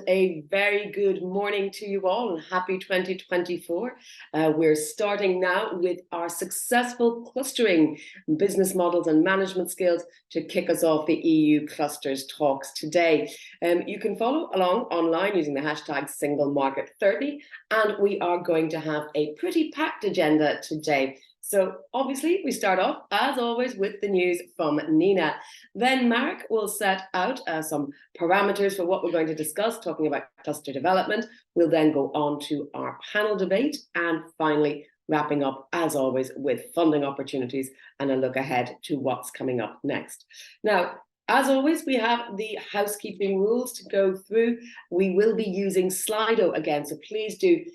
a very good morning to you all and happy 2024. We're starting now with our successful clustering business models and management skills to kick us off the EU clusters talks today. You can follow along online using the hashtag #SingleMarket30, and we are going to have a pretty packed agenda today. So obviously we start off, as always, with the news from Nina. Then Mark will set out some parameters for what we're going to discuss, talking about cluster development. We'll then go on to our panel debate and finally wrapping up, as always, with funding opportunities and a look ahead to what's coming up next. Now, as always, we have the housekeeping rules to go through. We will be using Slido again, so please do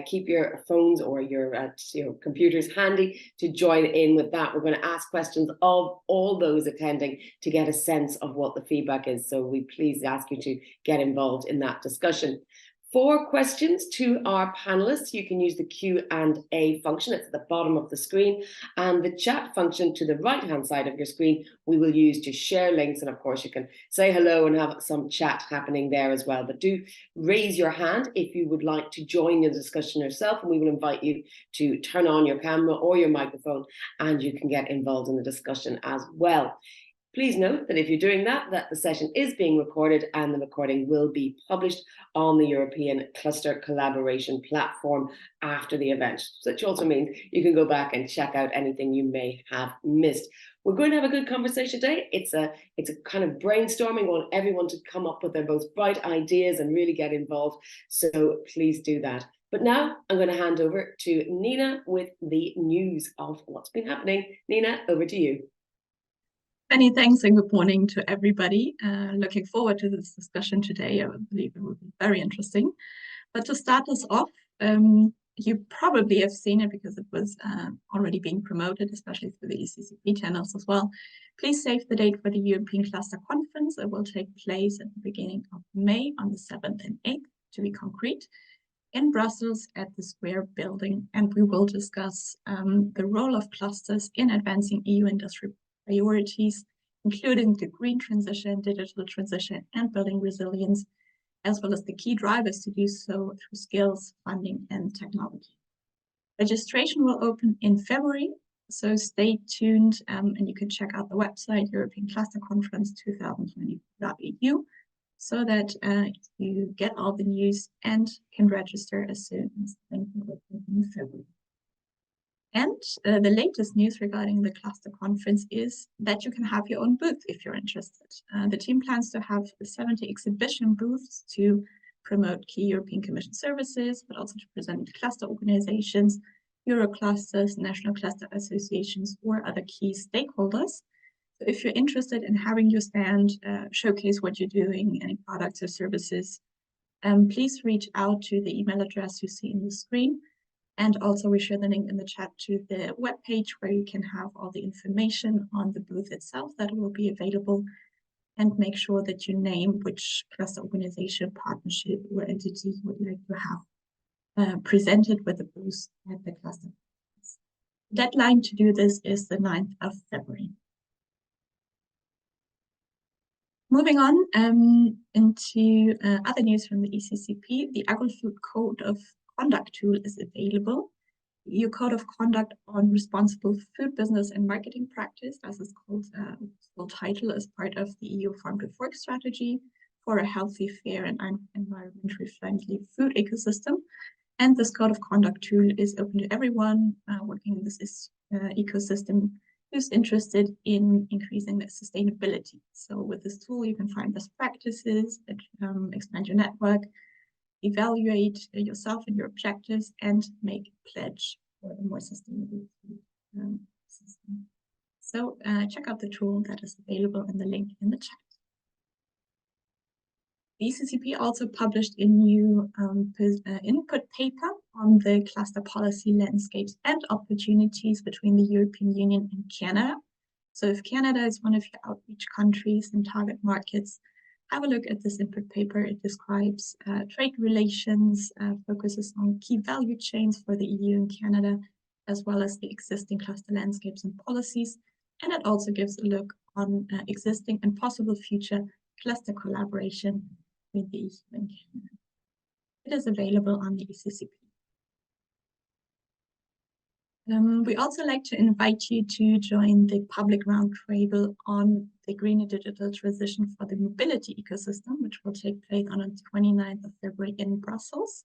keep your phones or your computers handy to join in with that. We're going to ask questions of all those attending to get a sense of what the feedback is, so we please ask you to get involved in that discussion. For questions to our panelists, you can use the Q&A function. It's at the bottom of the screen, and the chat function to the right-hand side of your screen we will use to share links, and of course you can say hello and have some chat happening there as well. But do raise your hand if you would like to join the discussion yourself, and we will invite you to turn on your camera or your microphone and you can get involved in the discussion as well. Please note that if you're doing that the session is being recorded and the recording will be published on the European Cluster Collaboration Platform after the event. So which also means you can go back and check out anything you may have missed. We're going to have a good conversation today. It's a kind of brainstorming. We want everyone to come up with their most bright ideas and really get involved. So please do that. But now I'm going to hand over to Nina with the news of what's been happening. Nina, over to you. Many thanks and good morning to everybody. Looking forward to this discussion today. I believe it will be very interesting. But to start us off, you probably have seen it because it was already being promoted, especially through the ECCP channels as well. Please save the date for the European Cluster Conference. It will take place at the beginning of May on the 7th and 8th, to be concrete, in Brussels at the Square building. And we will discuss the role of clusters in advancing EU industry priorities, including the green transition, digital transition, and building resilience, as well as the key drivers to do so through skills, funding, and technology. Registration will open in February, so stay tuned, and you can check out the website, European Cluster Conference 2020.eu, so that you get all the news and can register as soon as the link will open in February. And the latest news regarding the cluster conference is that you can have your own booth if you're interested. The team plans to have 70 exhibition booths to promote key European Commission services, but also to present cluster organizations, Euroclusters, national cluster associations, or other key stakeholders. So if you're interested in having your stand, showcase what you're doing, any products or services, please reach out to the email address you see in the screen. And also we share the link in the chat to the webpage where you can have all the information on the booth itself that will be available, and make sure that you name which cluster organization, partnership, or entity you would like to have presented with the booth at the cluster. The deadline to do this is the 9th of February. Moving on into other news from the ECCP, the Agri-Food Code of Conduct tool is available. The EU Code of Conduct on Responsible Food Business and Marketing Practice, as it's called, full title, is part of the EU Farm to Fork strategy for a healthy, fair, and environmentally friendly food ecosystem. And this Code of Conduct tool is open to everyone working in this ecosystem who's interested in increasing their sustainability. So with this tool, you can find best practices, expand your network, evaluate yourself and your objectives, and make a pledge for a more sustainable food system. So check out the tool that is available in the link in the chat. The ECCP also published a new input paper on the cluster policy landscapes and opportunities between the European Union and Canada. So if Canada is one of your outreach countries and target markets, have a look at this input paper. It describes trade relations, focuses on key value chains for the EU and Canada, as well as the existing cluster landscapes and policies. And it also gives a look on existing and possible future cluster collaboration with the link. It is available on the ECCP. We also like to invite you to join the public roundtable on the green and digital transition for the mobility ecosystem, which will take place on the 29th of February in Brussels.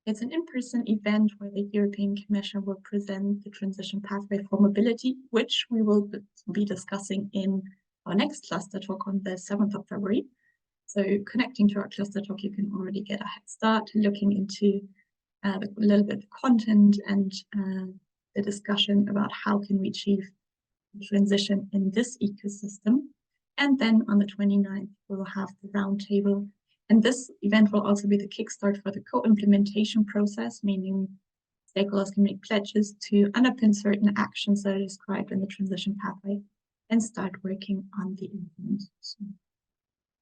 It's an in-person event where the European Commission will present the transition pathway for mobility, which we will be discussing in our next cluster talk on the 7th of February. So connecting to our cluster talk, you can already get a head start looking into a little bit of content and the discussion about how can we achieve the transition in this ecosystem. And then on the 29th, we'll have the roundtable. And this event will also be the kickstart for the co-implementation process, meaning stakeholders can make pledges to underpin certain actions that are described in the transition pathway and start working on the implementation.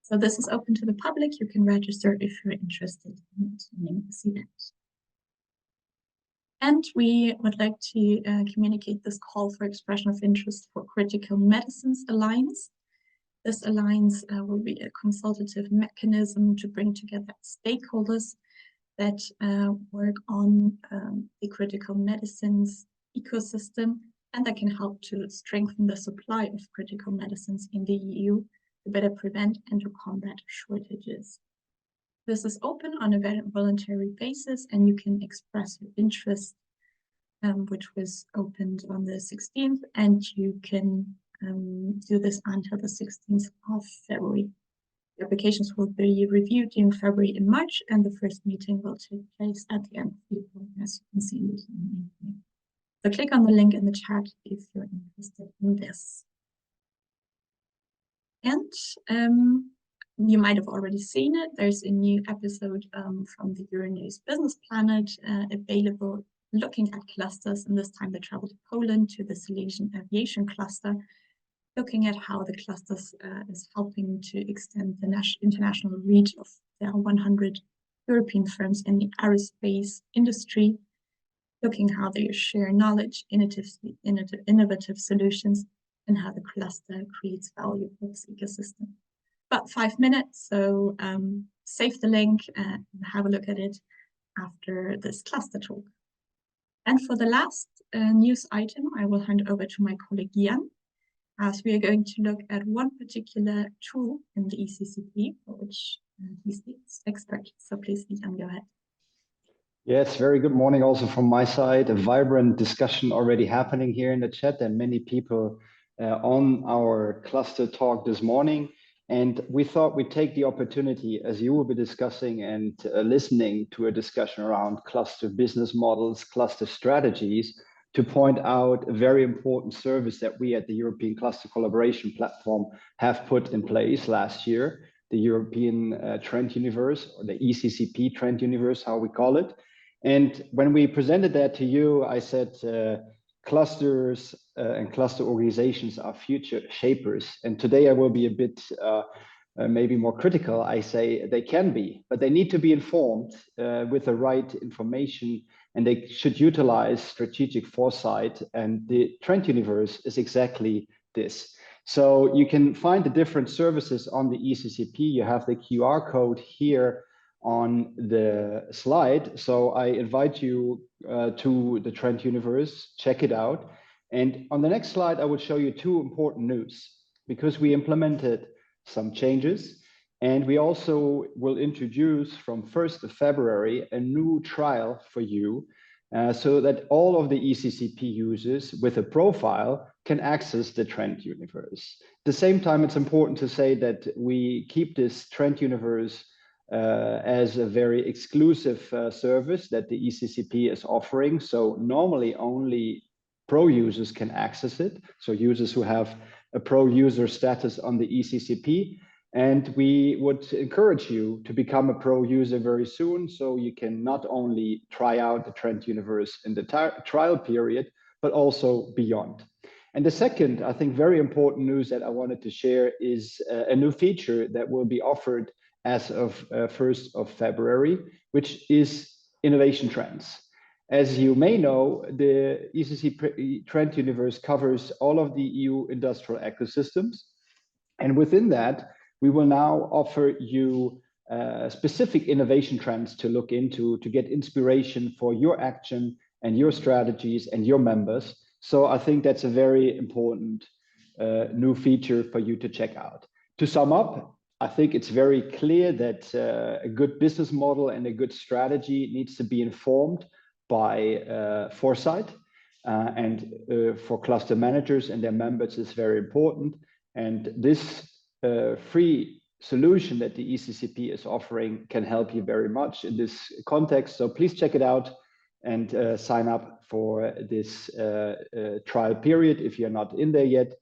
So this is open to the public. You can register if you're interested in attending this event. And we would like to communicate this call for expression of interest for Critical Medicines Alliance. This alliance will be a consultative mechanism to bring together stakeholders that work on the critical medicines ecosystem, and that can help to strengthen the supply of critical medicines in the EU to better prevent and to combat shortages. This is open on a very voluntary basis, and you can express your interest, which was opened on the 16th, and you can do this until the 16th of February. The applications will be reviewed in February and March, and the first meeting will take place at the end of April, as you can see in the link. So click on the link in the chat if you're interested in this. And you might have already seen it. There's a new episode from the Euronews Business Planet available, looking at clusters, and this time they travel to Poland to the Silesian Aviation Cluster, looking at how the clusters is helping to extend the international reach of their 100 European firms in the aerospace industry, looking how they share knowledge, innovative solutions, and how the cluster creates value for this ecosystem. About 5 minutes, so save the link and have a look at it after this cluster talk. And for the last news item, I will hand over to my colleague Jan, as we are going to look at one particular tool in the ECCP, for which he's the expert. So please, Jan, go ahead. Yes, very good morning also from my side. A vibrant discussion already happening here in the chat, and many people on our cluster talk this morning. And we thought we'd take the opportunity, as you will be discussing and listening to a discussion around cluster business models, cluster strategies, to point out a very important service that we at the European Cluster Collaboration Platform have put in place last year, the European Trend Universe, or the ECCP Trend Universe, how we call it. And when we presented that to you, I said clusters and cluster organizations are future shapers. And today I will be a bit maybe more critical. I say they can be, but they need to be informed with the right information, and they should utilize strategic foresight. And the Trend Universe is exactly this. So you can find the different services on the ECCP. You have the QR code here on the slide. So I invite you to the Trend Universe, check it out. And on the next slide, I will show you two important news, because we implemented some changes, and we also will introduce from 1st of February a new trial for you, so that all of the ECCP users with a profile can access the Trend Universe. At the same time, it's important to say that we keep this Trend Universe as a very exclusive service that the ECCP is offering. So normally only pro users can access it. So users who have a pro user status on the ECCP. And we would encourage you to become a pro user very soon, so you can not only try out the Trend Universe in the trial period, but also beyond. And the second, I think, very important news that I wanted to share is a new feature that will be offered as of 1st of February, which is innovation trends. As you may know, the ECC Trend Universe covers all of the EU industrial ecosystems. And within that, we will now offer you specific innovation trends to look into to get inspiration for your action and your strategies and your members. So I think that's a very important new feature for you to check out. To sum up, I think it's very clear that a good business model and a good strategy needs to be informed by foresight. And for cluster managers and their members is very important. And this free solution that the ECCP is offering can help you very much in this context. So please check it out and sign up for this trial period if you're not in there yet.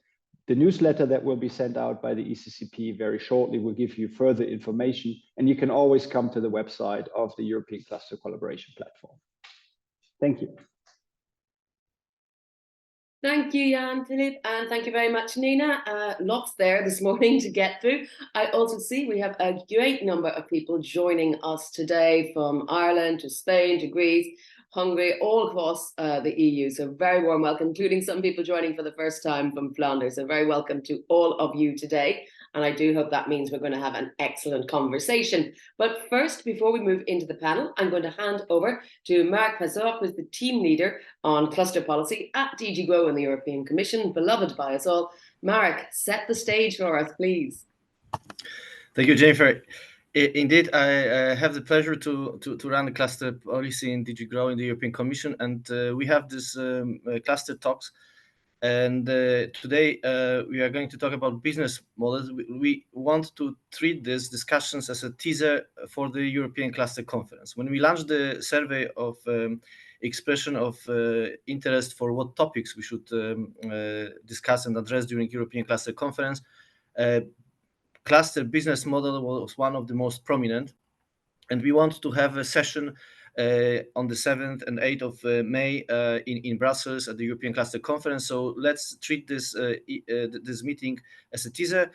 The newsletter that will be sent out by the ECCP very shortly will give you further information, and you can always come to the website of the European Cluster Collaboration Platform. Thank you. Thank you, Jan Philip, and thank you very much, Nina. Lots there this morning to get through. I also see we have a great number of people joining us today from Ireland to Spain to Greece, Hungary, all across the EU. So very warm welcome, including some people joining for the first time from Flanders. So very welcome to all of you today. And I do hope that means we're going to have an excellent conversation. But first, before we move into the panel, I'm going to hand over to Mark Pazor, who's the team leader on cluster policy at DG Grow in the European Commission, beloved by us all. Mark, set the stage for us, please. Thank you, Jennifer. Indeed, I have the pleasure to run the cluster policy in DG Grow in the European Commission, and we have this cluster talks. And today we are going to talk about business models. We want to treat these discussions as a teaser for the European Cluster Conference. When we launched the survey of expression of interest for what topics we should discuss and address during European Cluster Conference, cluster business model was one of the most prominent. And we want to have a session on the 7th and 8th of May in Brussels at the European Cluster Conference. So let's treat this this meeting as a teaser.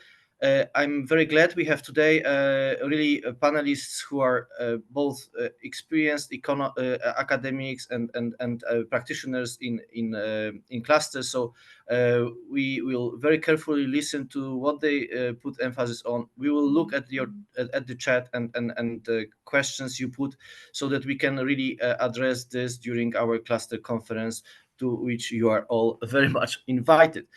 I'm very glad we have today really panelists who are both experienced academics and practitioners in clusters. So we will very carefully listen to what they put emphasis on. We will look at the chat and the questions you put, so that we can really address this during our cluster conference, to which you are all very much invited.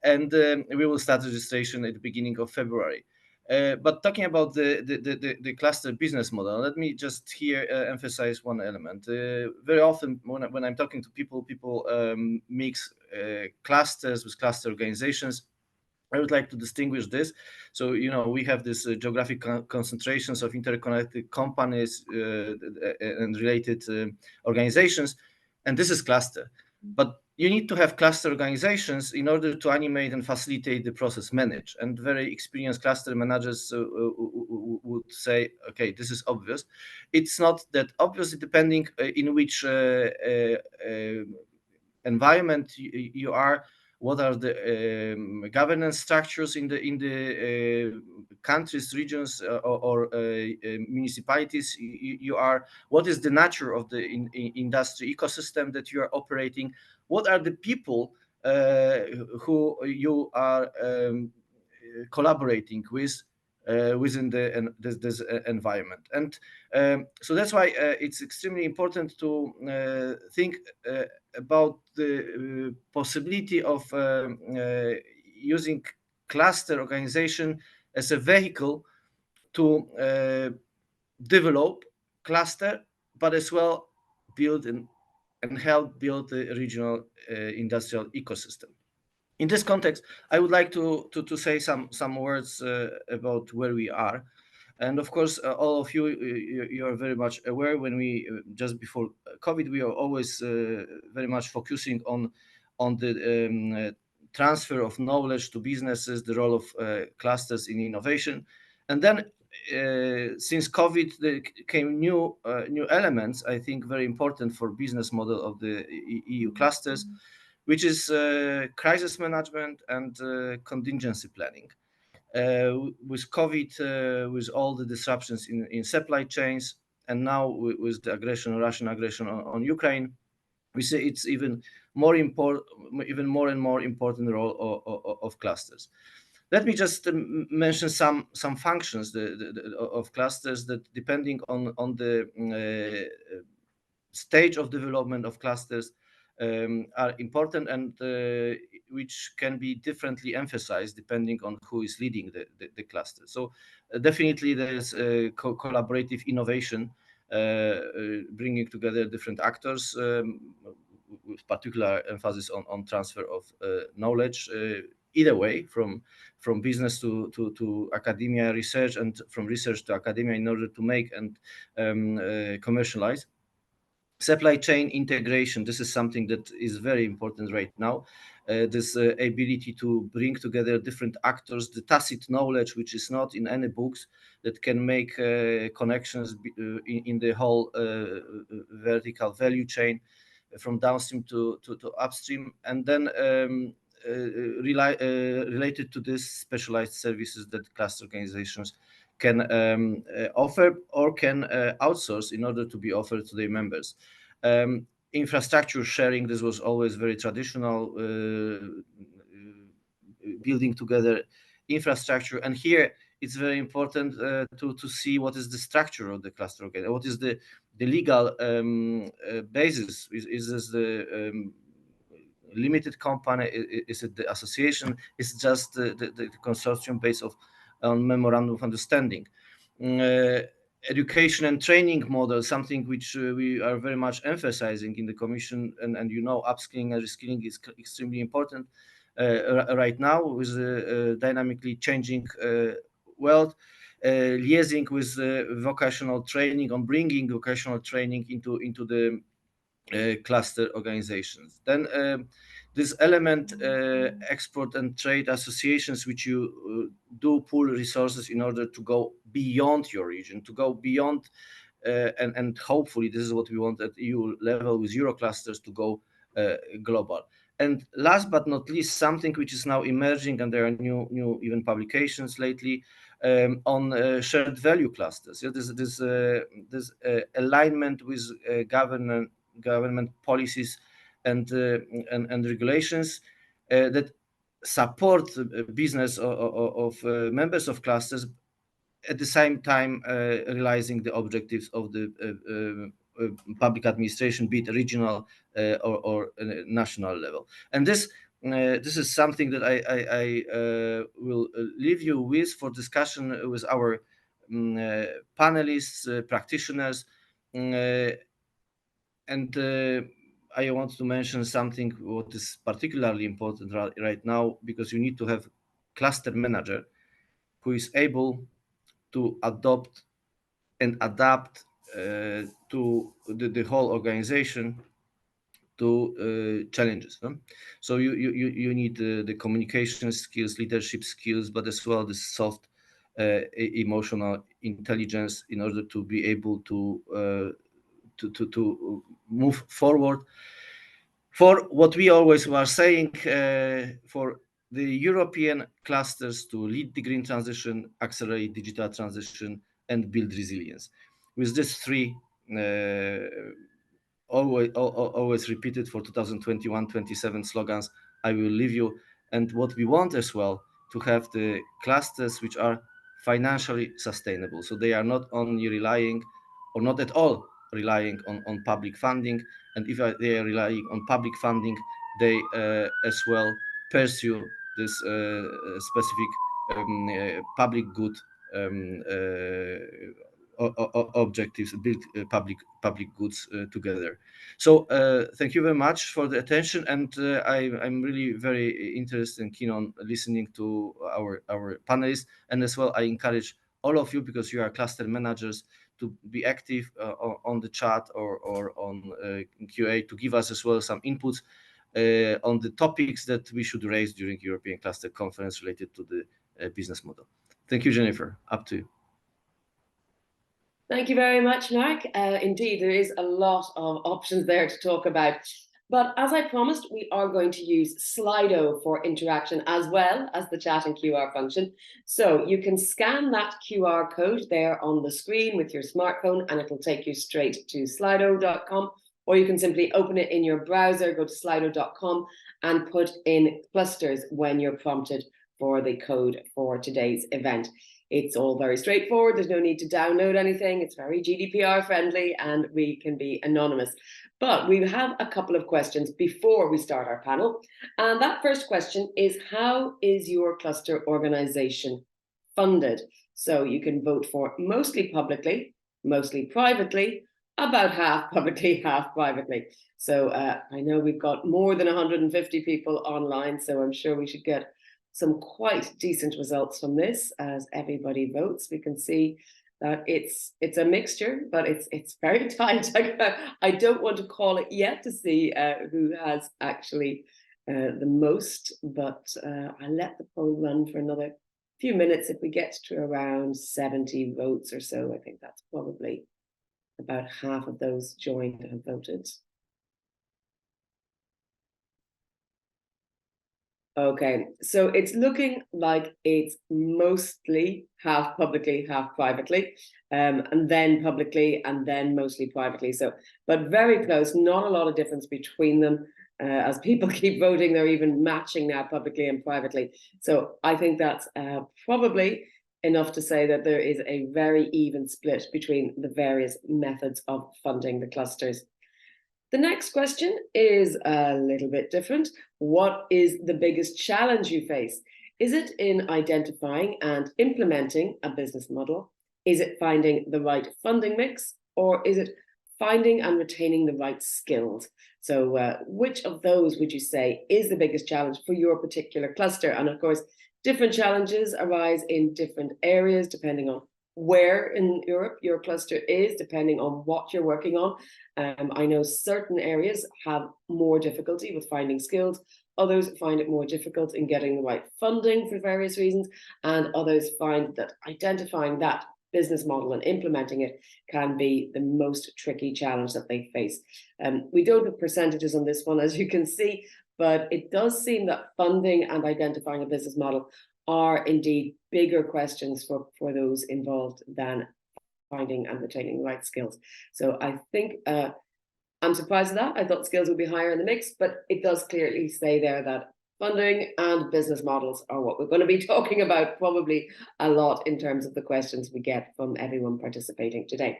And we will start registration at the beginning of February. But talking about the cluster business model, let me just here emphasize one element. Very often when I'm talking to people mix clusters with cluster organizations. I would like to distinguish this. So, we have this geographic concentrations of interconnected companies and related organizations, and this is cluster. But you need to have cluster organizations in order to animate and facilitate the process manage. And very experienced cluster managers would say, okay, this is obvious. It's not that obvious, depending in which environment you are. What are the governance structures in the countries, regions, or municipalities you are? What is the nature of the industry ecosystem that you are operating? What are the people who you are collaborating with within this environment? And so that's why it's extremely important to think about the possibility of using cluster organization as a vehicle to develop cluster, but as well build and help build the regional industrial ecosystem. In this context, I would like to say some words about where we are. And of course, all of you are very much aware, when we just before COVID, we are always very much focusing on the transfer of knowledge to businesses, the role of clusters in innovation. And then since COVID, there came new elements, I think, very important for business model of the EU clusters, which is crisis management and contingency planning. With COVID, with all the disruptions in supply chains, and now with the Russian aggression on Ukraine, we see it's even more and more important role of clusters. Let me just mention some functions of clusters that, depending on the stage of development of clusters, are important, and which can be differently emphasized depending on who is leading the cluster. So definitely there is collaborative innovation, bringing together different actors, with particular emphasis on transfer of knowledge, either way, from business to academia research, and from research to academia, in order to make and commercialize. Supply chain integration, this is something that is very important right now. This ability to bring together different actors, the tacit knowledge, which is not in any books, that can make connections in the whole vertical value chain, from downstream to upstream, and then related to this, specialized services that cluster organizations can offer or can outsource in order to be offered to their members. Infrastructure sharing, this was always very traditional, building together infrastructure, and here it's very important to see what is the structure of the cluster organization, what is the legal basis. Is this the limited company? Is it the association? Is it just the consortium based on memorandum of understanding? Education and training model, something which we are very much emphasizing in the Commission, and upskilling and reskilling is extremely important right now with the dynamically changing world. Liaising with vocational training, on bringing vocational training into the cluster organizations. Then this element, export and trade associations, which you do pool resources in order to go beyond your region, to go beyond, and hopefully this is what we want at EU level with Euroclusters, to go global. And last but not least, something which is now emerging, and there are new even publications lately on shared value clusters. Yeah, this alignment with government policies and regulations that support business of members of clusters, at the same time realizing the objectives of the public administration, be it regional or national level. And this is something that I will leave you with for discussion with our panelists, practitioners. And I want to mention something what is particularly important right now, because you need to have cluster manager who is able to adopt and adapt to the whole organization to challenges. No? So you need the communication skills, leadership skills, but as well the soft emotional intelligence in order to be able to move forward. For what we always were saying, for the European clusters to lead the green transition, accelerate digital transition, and build resilience. With these three, always repeated for 2021-27 slogans, I will leave you. And what we want as well, to have the clusters which are financially sustainable. So they are not only relying, or not at all relying on public funding. And if they are relying on public funding, they as well pursue this specific public good objectives, build public goods together. So thank you very much for the attention, and I'm really very interested and keen on listening to our panelists, and as well I encourage all of you, because you are cluster managers, to be active on the chat or on QA, to give us as well some inputs on the topics that we should raise during European Cluster Conference related to the business model. Thank you, Jennifer. Up to you. Thank you very much, Mark. Indeed, there is a lot of options there to talk about. But as I promised, we are going to use Slido for interaction as well as the chat and QR function. So you can scan that QR code there on the screen with your smartphone, and it'll take you straight to slido.com, or you can simply open it in your browser, go to slido.com and put in clusters when you're prompted for the code for today's event. It's all very straightforward. There's no need to download anything. It's very GDPR friendly and we can be anonymous. But we have a couple of questions before we start our panel. And that first question is, how is your cluster organization funded? So you can vote for mostly publicly, mostly privately, about half publicly, half privately. So I know we've got more than 150 people online, so I'm sure we should get some quite decent results from this as everybody votes. We can see that it's a mixture, but it's very tight. I don't want to call it yet to see who has actually the most, but I'll let the poll run for another few minutes. If we get to around 70 votes or so, I think that's probably about half of those joined and voted. Okay, so it's looking like it's mostly half publicly, half privately, and then publicly, and then mostly privately. So, but very close, not a lot of difference between them. As people keep voting, they're even matching now publicly and privately. So I think that's probably enough to say that there is a very even split between the various methods of funding the clusters. The next question is a little bit different. What is the biggest challenge you face? Is it in identifying and implementing a business model? Is it finding the right funding mix? Or is it finding and retaining the right skills? So which of those would you say is the biggest challenge for your particular cluster? And of course, different challenges arise in different areas depending on where in Europe your cluster is, depending on what you're working on. I know certain areas have more difficulty with finding skills, others find it more difficult in getting the right funding for various reasons, and others find that identifying that business model and implementing it can be the most tricky challenge that they face. We don't have percentages on this one, as you can see, but it does seem that funding and identifying a business model are indeed bigger questions for those involved than finding and retaining the right skills. So I think I'm surprised at that. I thought skills would be higher in the mix, but it does clearly say there that funding and business models are what we're going to be talking about probably a lot in terms of the questions we get from everyone participating today.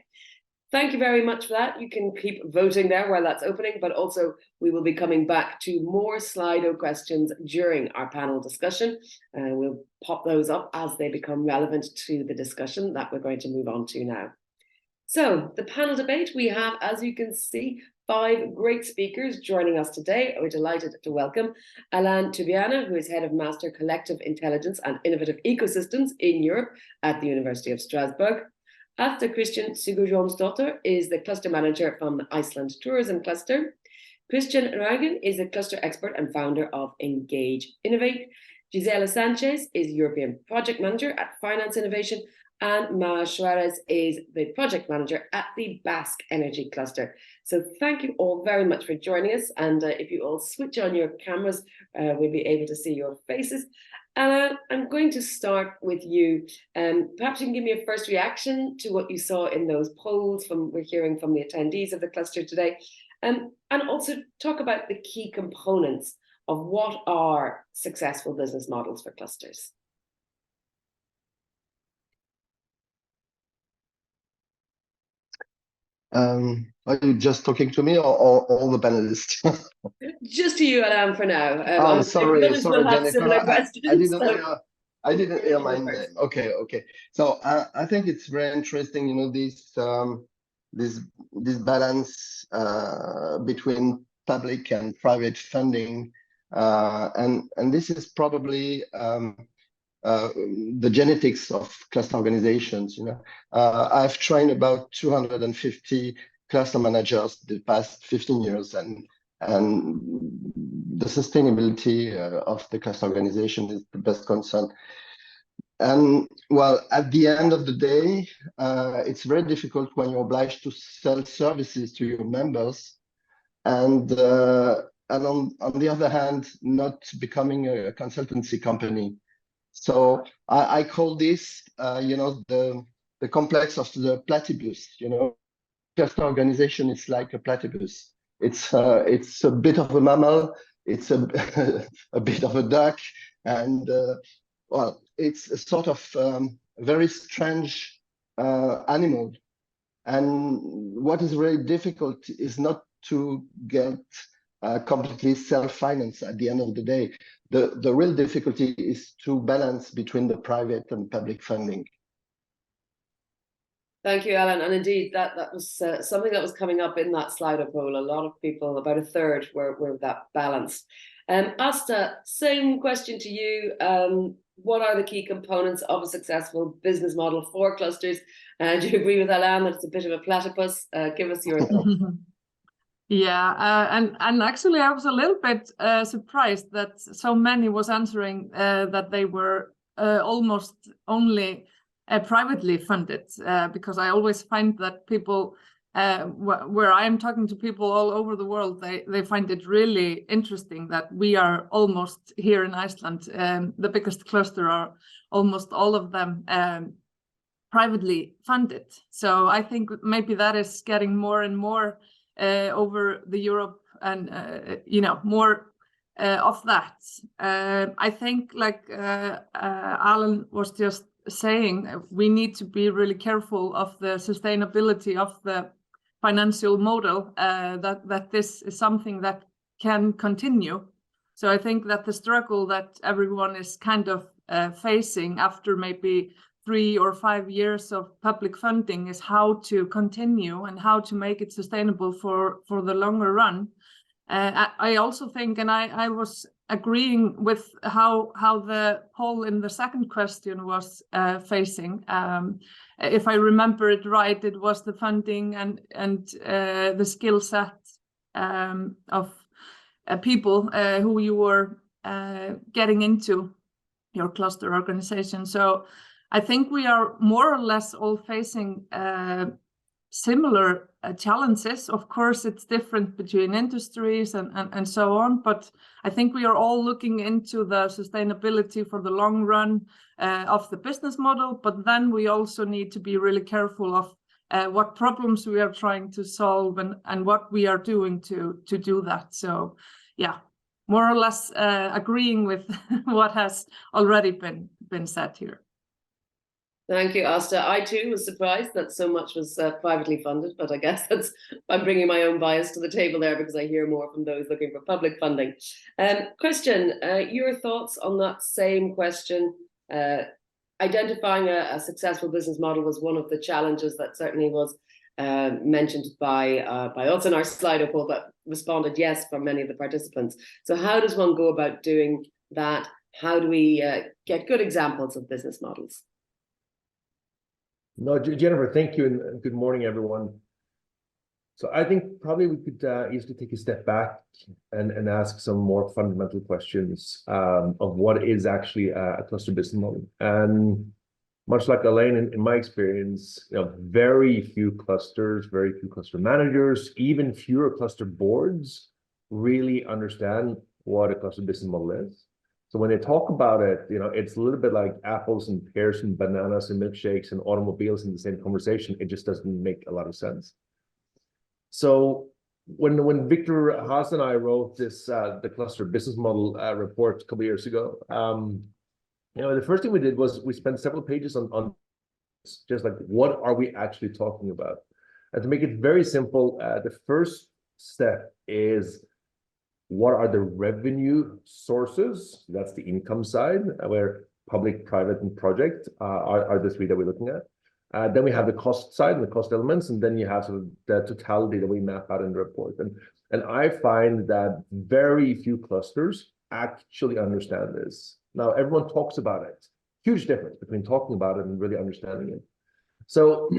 Thank you very much for that. You can keep voting there while that's opening, but also we will be coming back to more Slido questions during our panel discussion. We'll pop those up as they become relevant to the discussion that we're going to move on to now. So the panel debate, we have, as you can see, 5 great speakers joining us today. We're delighted to welcome Alain Tubiana, who is Head of Master Collective Intelligence and Innovative Ecosystems in Europe at the University of Strasbourg. Asta Christian Sigurjónsdóttir is the Cluster Manager from the Iceland Tourism Cluster. Christian Ragen is a cluster expert and founder of Engage Innovate. Gisela Sanchez is European Project Manager at Finance Innovation. And Ma Suarez is the Project Manager at the Basque Energy Cluster. So thank you all very much for joining us. And if you all switch on your cameras, we'll be able to see your faces. I'm going to start with you. Perhaps you can give me a first reaction to what you saw in those polls we're hearing from the attendees of the cluster today, and also talk about the key components of what are successful business models for clusters. Are you just talking to me or all the panelists? Just to you, Alain, for now. Oh, sorry, Jennifer. I didn't hear my name. Okay. So I think it's very interesting, you know, this balance between public and private funding, and this is probably the genetics of cluster organizations. You know, I've trained about 250 cluster managers the past 15 years, and the sustainability of the cluster organization is the best concern. And well, at the end of the day, it's very difficult when you're obliged to sell services to your members, and on the other hand, not becoming a consultancy company. So I call this, you know, the complex of the platypus. You know, cluster organization is like a platypus. It's a bit of a mammal. It's a bit of a duck, and well, it's a sort of very strange animal. And what is really difficult is not to get completely self-financed at the end of the day. The real difficulty is to balance between the private and public funding. Thank you, Alan. And indeed, that was something that was coming up in that Slido poll. A lot of people, about a third, were that balanced. Asta, same question to you. What are the key components of a successful business model for clusters? Do you agree with Alan that it's a bit of a platypus? Give us your thoughts. Yeah, and actually I was a little bit surprised that so many was answering that they were almost only privately funded, because I always find that people, where I am talking to people all over the world, they find it really interesting that we are almost here in Iceland, the biggest cluster, are almost all of them privately funded. So I think maybe that is getting more and more over the Europe, and more of that. I think, like Alan was just saying, we need to be really careful of the sustainability of the financial model, that this is something that can continue. So I think that the struggle that everyone is kind of facing after maybe 3 or 5 years of public funding is how to continue and how to make it sustainable for the longer run. I also think, and I was agreeing with how the poll in the second question was facing. If I remember it right, it was the funding and the skill set of people who you were getting into your cluster organization. So I think we are more or less all facing similar challenges. Of course, it's different between industries and so on, but I think we are all looking into the sustainability for the long run of the business model, but then we also need to be really careful of what problems we are trying to solve and what we are doing to do that. So yeah, more or less agreeing with what has already been said here. Thank you, Asta. I too was surprised that so much was privately funded, but I guess I'm bringing my own bias to the table there because I hear more from those looking for public funding. Christian, your thoughts on that same question? Identifying a successful business model was one of the challenges that certainly was mentioned by us in our Slido poll, but responded yes from many of the participants. So how does one go about doing that? How do we get good examples of business models? No, Jennifer, thank you, and good morning, everyone. So I think probably we could easily take a step back and ask some more fundamental questions of what is actually a cluster business model. And much like Elaine, in my experience, very few clusters, very few cluster managers, even fewer cluster boards really understand what a cluster business model is. So when they talk about it, it's a little bit like apples and pears and bananas and milkshakes and automobiles in the same conversation. It just doesn't make a lot of sense. So when Victor Haas and I wrote this the cluster business model report a couple of years ago, the first thing we did was we spent several pages on just like, what are we actually talking about? And to make it very simple, the first step is, what are the revenue sources? That's the income side, where public, private, and project are the three that we're looking at. Then we have the cost side and the cost elements, and then you have sort of the totality that we map out in the report. And I find that very few clusters actually understand this. Now, everyone talks about it. Huge difference between talking about it and really understanding it. So,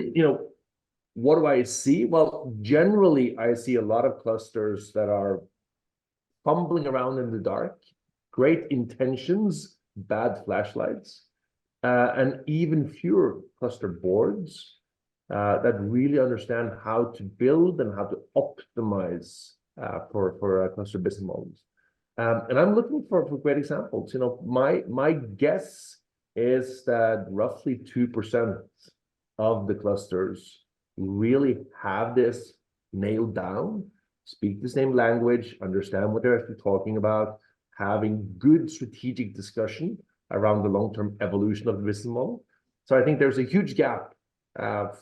what do I see? Well, generally, I see a lot of clusters that are fumbling around in the dark, great intentions, bad flashlights, and even fewer cluster boards that really understand how to build and how to optimize for cluster business models. And I'm looking for great examples. My guess is that roughly 2% of the clusters really have this nailed down, speak the same language, understand what they're actually talking about, having good strategic discussion around the long-term evolution of the business model. So I think there's a huge gap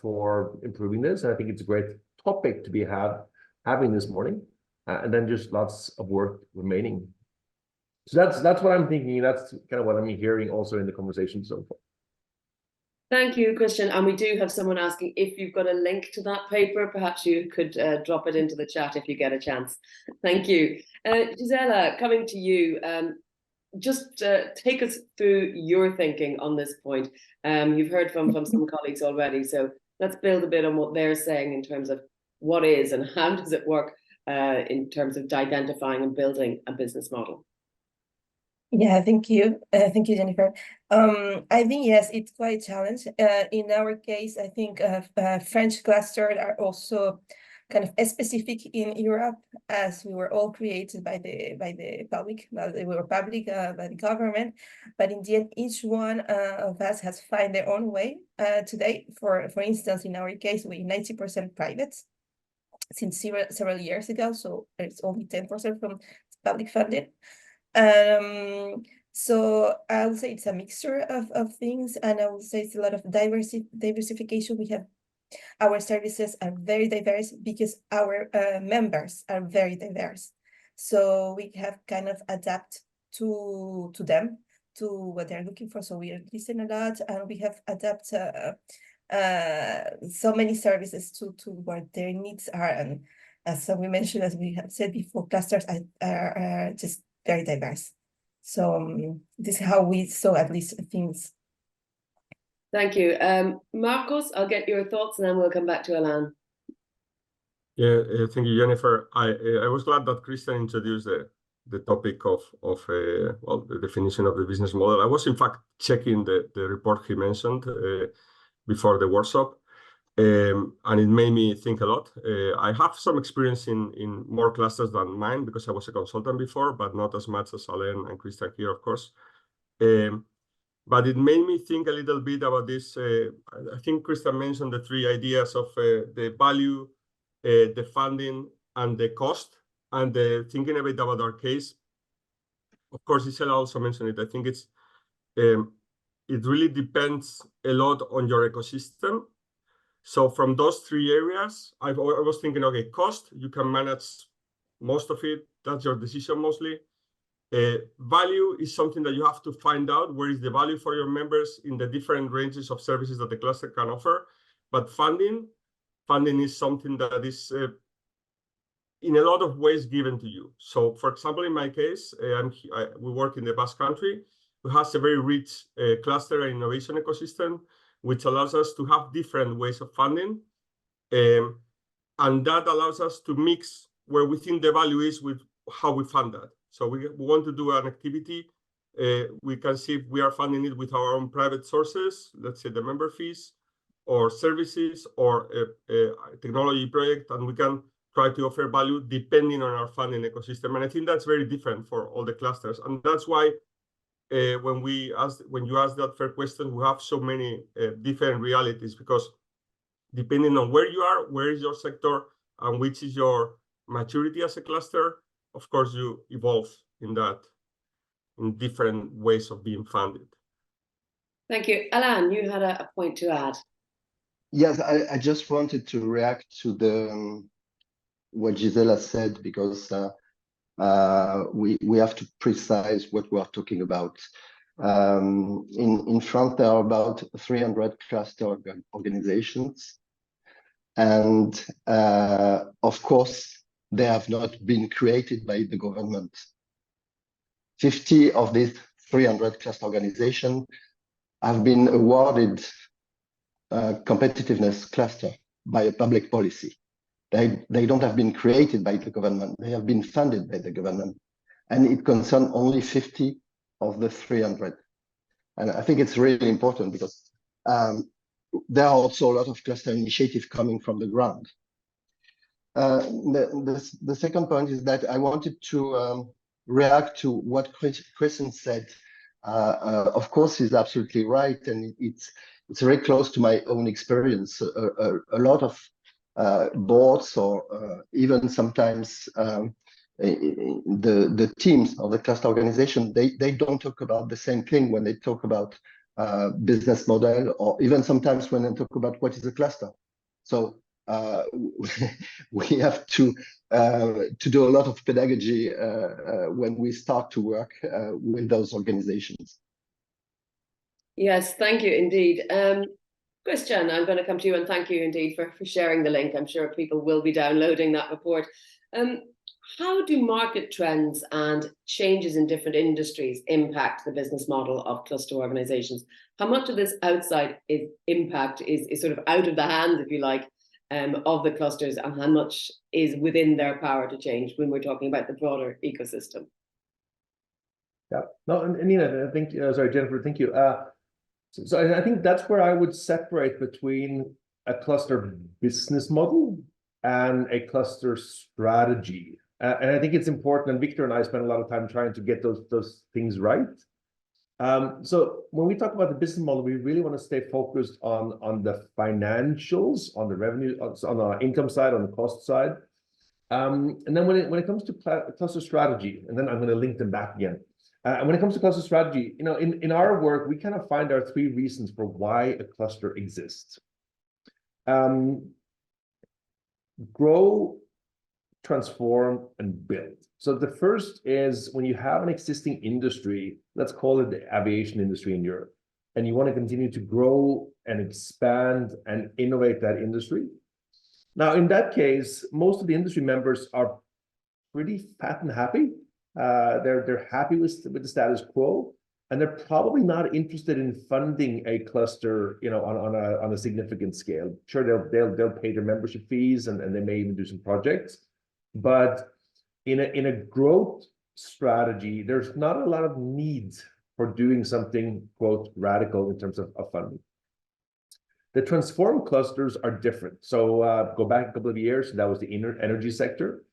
for improving this. And I think it's a great topic to be having this morning. And then just lots of work remaining. So that's what I'm thinking. That's kind of what I'm hearing also in the conversation so far. Thank you, Christian. And we do have someone asking if you've got a link to that paper. Perhaps you could drop it into the chat if you get a chance. Thank you. Gisela, coming to you. Just take us through your thinking on this point. You've heard from some colleagues already, so let's build a bit on what they're saying in terms of what is and how does it work in terms of identifying and building a business model. Yeah, thank you. Thank you, Jennifer. I think, yes, it's quite a challenge. In our case, I think French clusters are also kind of specific in Europe, as we were all created by the public. Well, they were public by the government, but in the end, each one of us has found their own way today. For instance, in our case, we're 90% private since several years ago, so it's only 10% from public funding. So I would say it's a mixture of things, and I would say it's a lot of diversification. We have our services are very diverse because our members are very diverse. So we have kind of adapt to them, to what they're looking for. So we listen a lot, and we have adapt so many services to what their needs are. And as we mentioned, as we have said before, clusters are just very diverse. So this is how we saw at least things. Thank you. Marcos, I'll get your thoughts and then we'll come back to Alan. Yeah, thank you, Jennifer. I was glad that Christian introduced the topic of well, the definition of the business model. I was in fact checking the report he mentioned before the workshop, and it made me think a lot. I have some experience in more clusters than mine because I was a consultant before, but not as much as Alain and Christian here, of course. But it made me think a little bit about this. I think Christian mentioned the three ideas of the value, the funding, and the cost. And thinking a bit about our case, of course, Gisela also mentioned it. I think it really depends a lot on your ecosystem. So from those three areas, I was thinking, okay, cost, you can manage most of it. That's your decision mostly. Value is something that you have to find out where is the value for your members in the different ranges of services that the cluster can offer. But funding is something that is in a lot of ways given to you. So for example, in my case, we work in the Basque Country, who has a very rich cluster and innovation ecosystem, which allows us to have different ways of funding. And that allows us to mix where we think the value is with how we fund that. So we want to do an activity. We can see if we are funding it with our own private sources, let's say the member fees, or services, or a technology project, and we can try to offer value depending on our funding ecosystem. And I think that's very different for all the clusters. And that's why when you ask that fair question, we have so many different realities, because depending on where you are, where is your sector, and which is your maturity as a cluster, of course, you evolve in different ways of being funded. Thank you. Alan, you had a point to add. Yes, I just wanted to react to what Gisela said, because we have to precise what we are talking about. In France, there are about 300 cluster organizations. And of course, they have not been created by the government. 50 of these 300 cluster organizations have been awarded competitiveness cluster by a public policy. They don't have been created by the government. They have been funded by the government. And it concerns only 50 of the 300. And I think it's really important because there are also a lot of cluster initiatives coming from the ground. The second point is that I wanted to react to what Christian said. Of course, he's absolutely right, and it's very close to my own experience. A lot of boards, or even sometimes the teams of the cluster organization, they don't talk about the same thing when they talk about business model, or even sometimes when they talk about what is a cluster. So we have to do a lot of pedagogy when we start to work with those organizations. Yes, thank you indeed. Christian, I'm going to come to you, and thank you indeed for sharing the link. I'm sure people will be downloading that report. How do market trends and changes in different industries impact the business model of cluster organizations? How much of this outside impact is sort of out of the hands, if you like, of the clusters, and how much is within their power to change when we're talking about the broader ecosystem? Yeah, no, and Nina, I think, sorry, Jennifer, thank you. So I think that's where I would separate between a cluster business model and a cluster strategy. And I think it's important, and Victor and I spend a lot of time trying to get those things right. So when we talk about the business model, we really want to stay focused on the financials, on the revenue, on the income side, on the cost side. And then when it comes to cluster strategy, and then I'm going to link them back again. When it comes to cluster strategy, you know, in our work, we kind of find our 3 reasons for why a cluster exists. Grow, transform, and build. So the first is when you have an existing industry, let's call it the aviation industry in Europe, and you want to continue to grow and expand and innovate that industry. Now, in that case, most of the industry members are pretty fat and happy. They're happy with the status quo, and they're probably not interested in funding a cluster, you know, on a significant scale. Sure, they'll pay their membership fees, and they may even do some projects, but in a growth strategy, there's not a lot of need for doing something, quote, radical in terms of funding. The transform clusters are different. So go back a couple of years, that was the energy sector.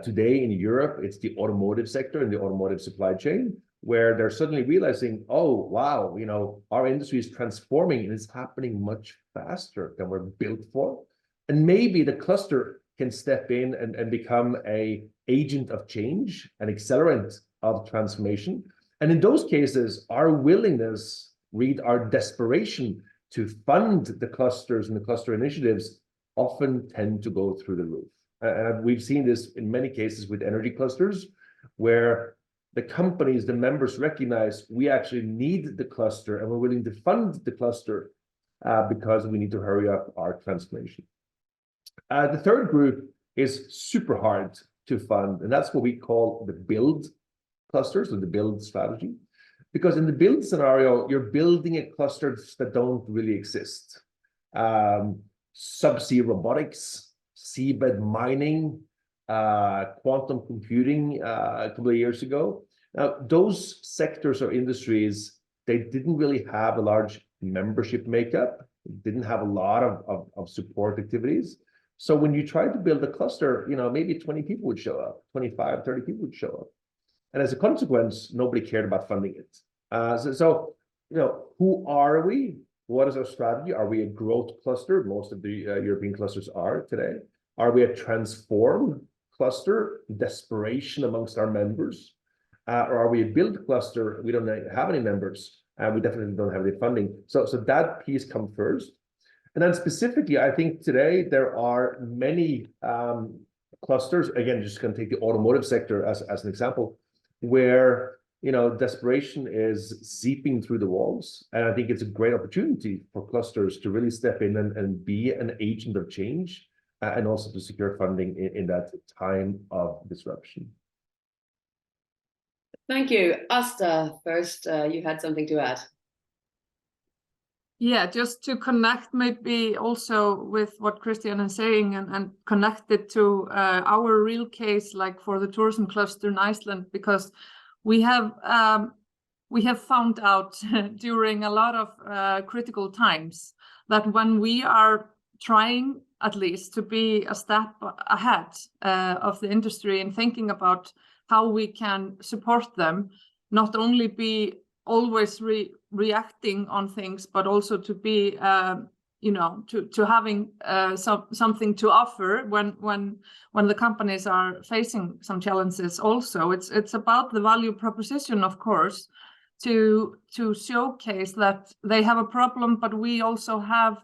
Today in Europe, it's the automotive sector and the automotive supply chain, where they're suddenly realizing, oh, wow, you know, our industry is transforming and it's happening much faster than we're built for. And maybe the cluster can step in and become an agent of change, an accelerant of transformation. And in those cases, our willingness, read our desperation to fund the clusters and the cluster initiatives often tend to go through the roof. And we've seen this in many cases with energy clusters, where the companies, the members recognize we actually need the cluster and we're willing to fund the cluster because we need to hurry up our transformation. The third group is super hard to fund, and that's what we call the build clusters, or the build strategy. Because in the build scenario, you're building a clusters that don't really exist. Subsea robotics, seabed mining, quantum computing a couple of years ago. Now, those sectors or industries, they didn't really have a large membership makeup, didn't have a lot of support activities. So when you try to build a cluster, you know, maybe 20 people would show up, 25, 30 people would show up. And as a consequence, nobody cared about funding it. So, you know, who are we? What is our strategy? Are we a growth cluster? Most of the European clusters are today. Are we a transform cluster? Desperation amongst our members? Or are we a build cluster? We don't have any members, and we definitely don't have any funding. So that piece comes first. And then specifically, I think today there are many clusters, again, just going to take the automotive sector as an example, where, you know, desperation is seeping through the walls. And I think it's a great opportunity for clusters to really step in and be an agent of change, and also to secure funding in that time of disruption. Thank you. Asta, first, you had something to add. Yeah, just to connect maybe also with what Christian is saying, and connect it to our real case, like for the tourism cluster in Iceland, because we have found out during a lot of critical times that when we are trying at least to be a step ahead of the industry and thinking about how we can support them, not only be always reacting on things, but also to be to having something to offer when the companies are facing some challenges. Also, it's about the value proposition, of course, to showcase that they have a problem, but we also have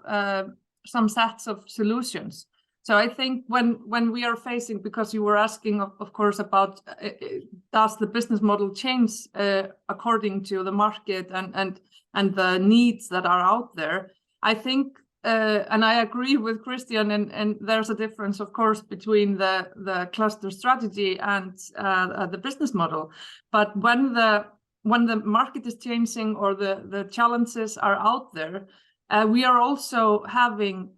some sets of solutions. So I think when we are facing, because you were asking, of course, about does the business model change according to the market and the needs that are out there, I think, and I agree with Christian, and there's a difference, of course, between the cluster strategy and the business model. But when the market is changing or the challenges are out there, we are also having,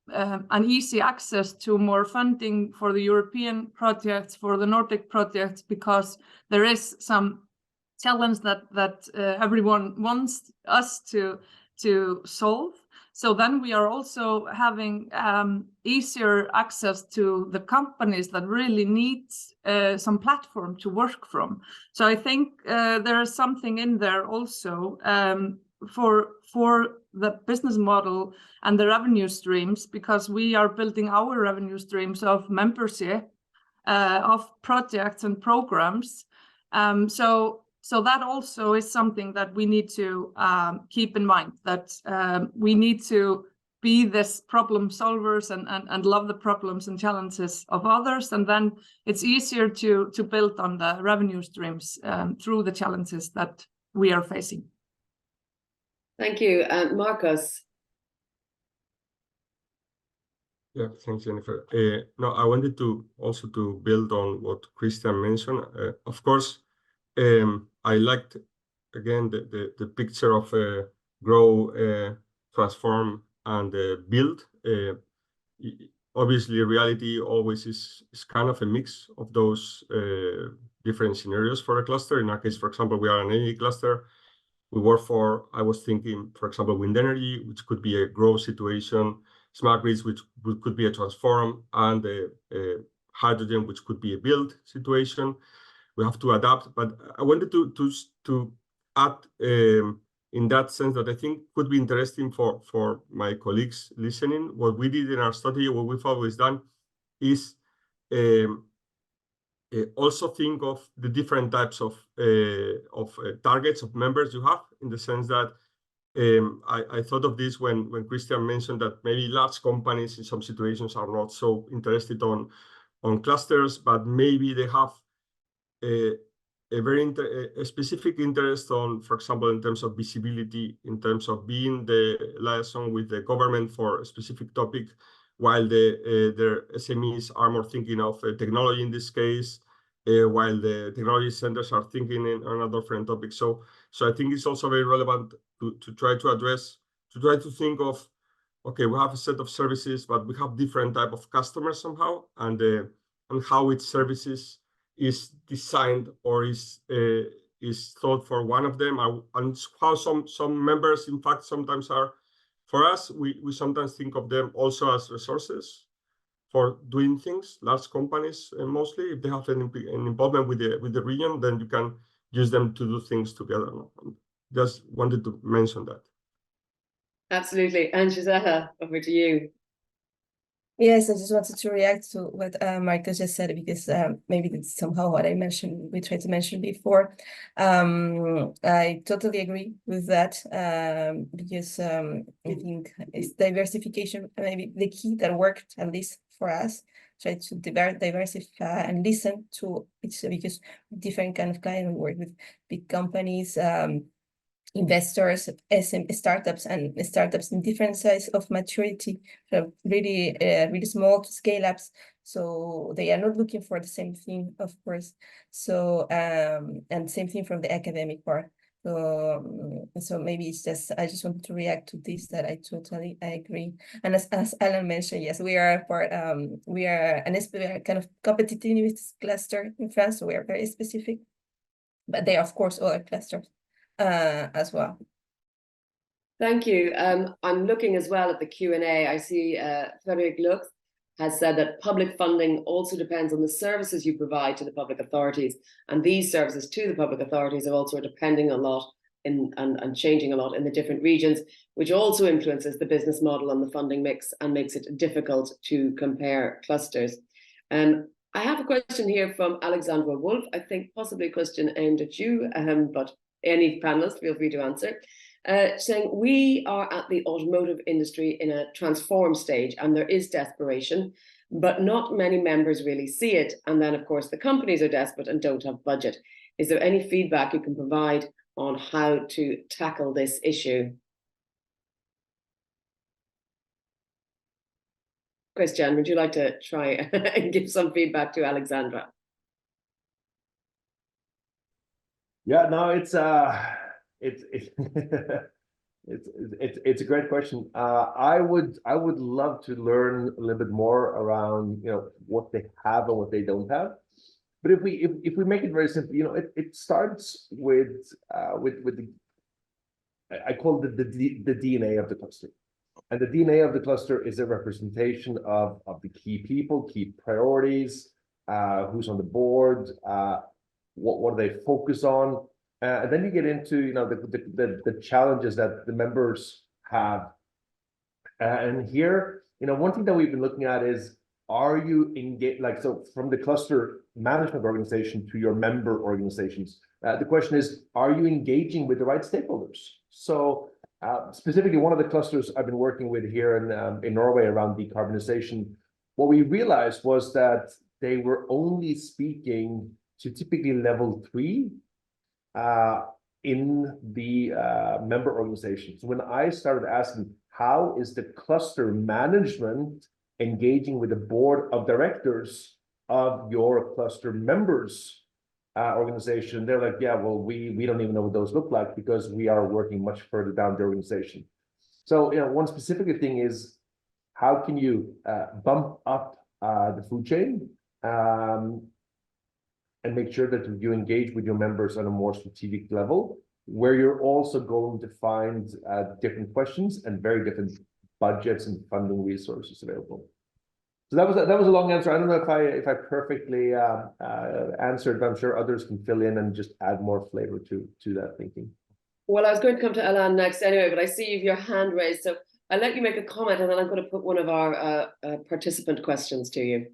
an easy access to more funding for the European projects, for the Nordic projects, because there is some challenge that everyone wants us to solve. So then we are also having easier access to the companies that really need some platform to work from. So I think there is something in there also for the business model and the revenue streams, because we are building our revenue streams of membership, of projects and programs. So that also is something that we need to keep in mind, that we need to be this problem solvers and love the problems and challenges of others. And then it's easier to build on the revenue streams through the challenges that we are facing. Thank you. Marcus. Yeah, thanks, Jennifer. No, I wanted to also to build on what Christian mentioned. Of course, I liked, again, the picture of grow, transform, and build. Obviously, reality always is kind of a mix of those different scenarios for a cluster. In our case, for example, we are an energy cluster. We work for, I was thinking, for example, wind energy, which could be a growth situation, smart grids, which could be a transform, and hydrogen, which could be a build situation. We have to adapt, but I wanted to add in that sense that I think could be interesting for my colleagues listening. What we did in our study, what we've always done, is also think of the different types of targets of members you have, in the sense that I thought of this when Christian mentioned that maybe large companies in some situations are not so interested on clusters, but maybe they have a very specific interest on, for example, in terms of visibility, in terms of being the liaison with the government for a specific topic, while their SMEs are more thinking of technology in this case, while the technology centers are thinking on a different topic. So I think it's also very relevant to try to address, to try to think of, okay, we have a set of services, but we have different type of customers somehow, and how its services is designed or is thought for one of them, and how some members, in fact, sometimes are, for us, we sometimes think of them also as resources for doing things. Large companies, mostly, if they have an involvement with the region, then you can use them to do things together. Just wanted to mention that. Absolutely. And Gisela, over to you. Yes, I just wanted to react to what Marcus just said, because maybe that's somehow what we tried to mention before. I totally agree with that, because I think it's diversification, maybe the key that worked, at least for us. Try to diversify and listen to it, because different kind of client, we work with big companies, investors, startups, and startups in different size of maturity, from really small to scale ups. So they are not looking for the same thing, of course. So and same thing from the academic part. So maybe it's just, I just wanted to react to this, that I totally agree. And as Alan mentioned, yes, we are a kind of competitive cluster in France, so we are very specific. But there are, of course, other clusters as well. Thank you. I'm looking as well at the Q&A. I see Frederick Lux has said that public funding also depends on the services you provide to the public authorities, and these services to the public authorities are also depending a lot and changing a lot in the different regions, which also influences the business model and the funding mix and makes it difficult to compare clusters. I have a question here from Alexandra Wolf. I think possibly a question aimed at you, but any panelists, feel free to answer. Saying we are at the automotive industry in a transform stage and there is desperation, but not many members really see it. And then, of course, the companies are desperate and don't have budget. Is there any feedback you can provide on how to tackle this issue? Christian, would you like to try and give some feedback to Alexandra? Yeah, no, it's it's a great question. I would love to learn a little bit more around, you know, what they have and what they don't have. But if we make it very simple, you know, it starts with the, I call it the DNA of the cluster. And the DNA of the cluster is a representation of the key people, key priorities, who's on the board, what do they focus on. And then you get into, you know, the challenges that the members have. And here, you know, one thing that we've been looking at is, are you engaged, like, so from the cluster management organization to your member organizations, the question is, are you engaging with the right stakeholders? So specifically, one of the clusters I've been working with here in Norway around decarbonization, what we realized was that they were only speaking to typically level 3 in the member organizations. So when I started asking, how is the cluster management engaging with the board of directors of your cluster members organization, they're like, yeah, well, we don't even know what those look like because we are working much further down the organization. So, you know, one specific thing is, how can you bump up the food chain and make sure that you engage with your members on a more strategic level, where you're also going to find different questions and very different budgets and funding resources available. So that was a long answer. I don't know if I perfectly answered, but I'm sure others can fill in and just add more flavor to that thinking. Well, I was going to come to Alan next anyway, but I see you have your hand raised, so I'll let you make a comment, and then I'm going to put one of our participant questions to you.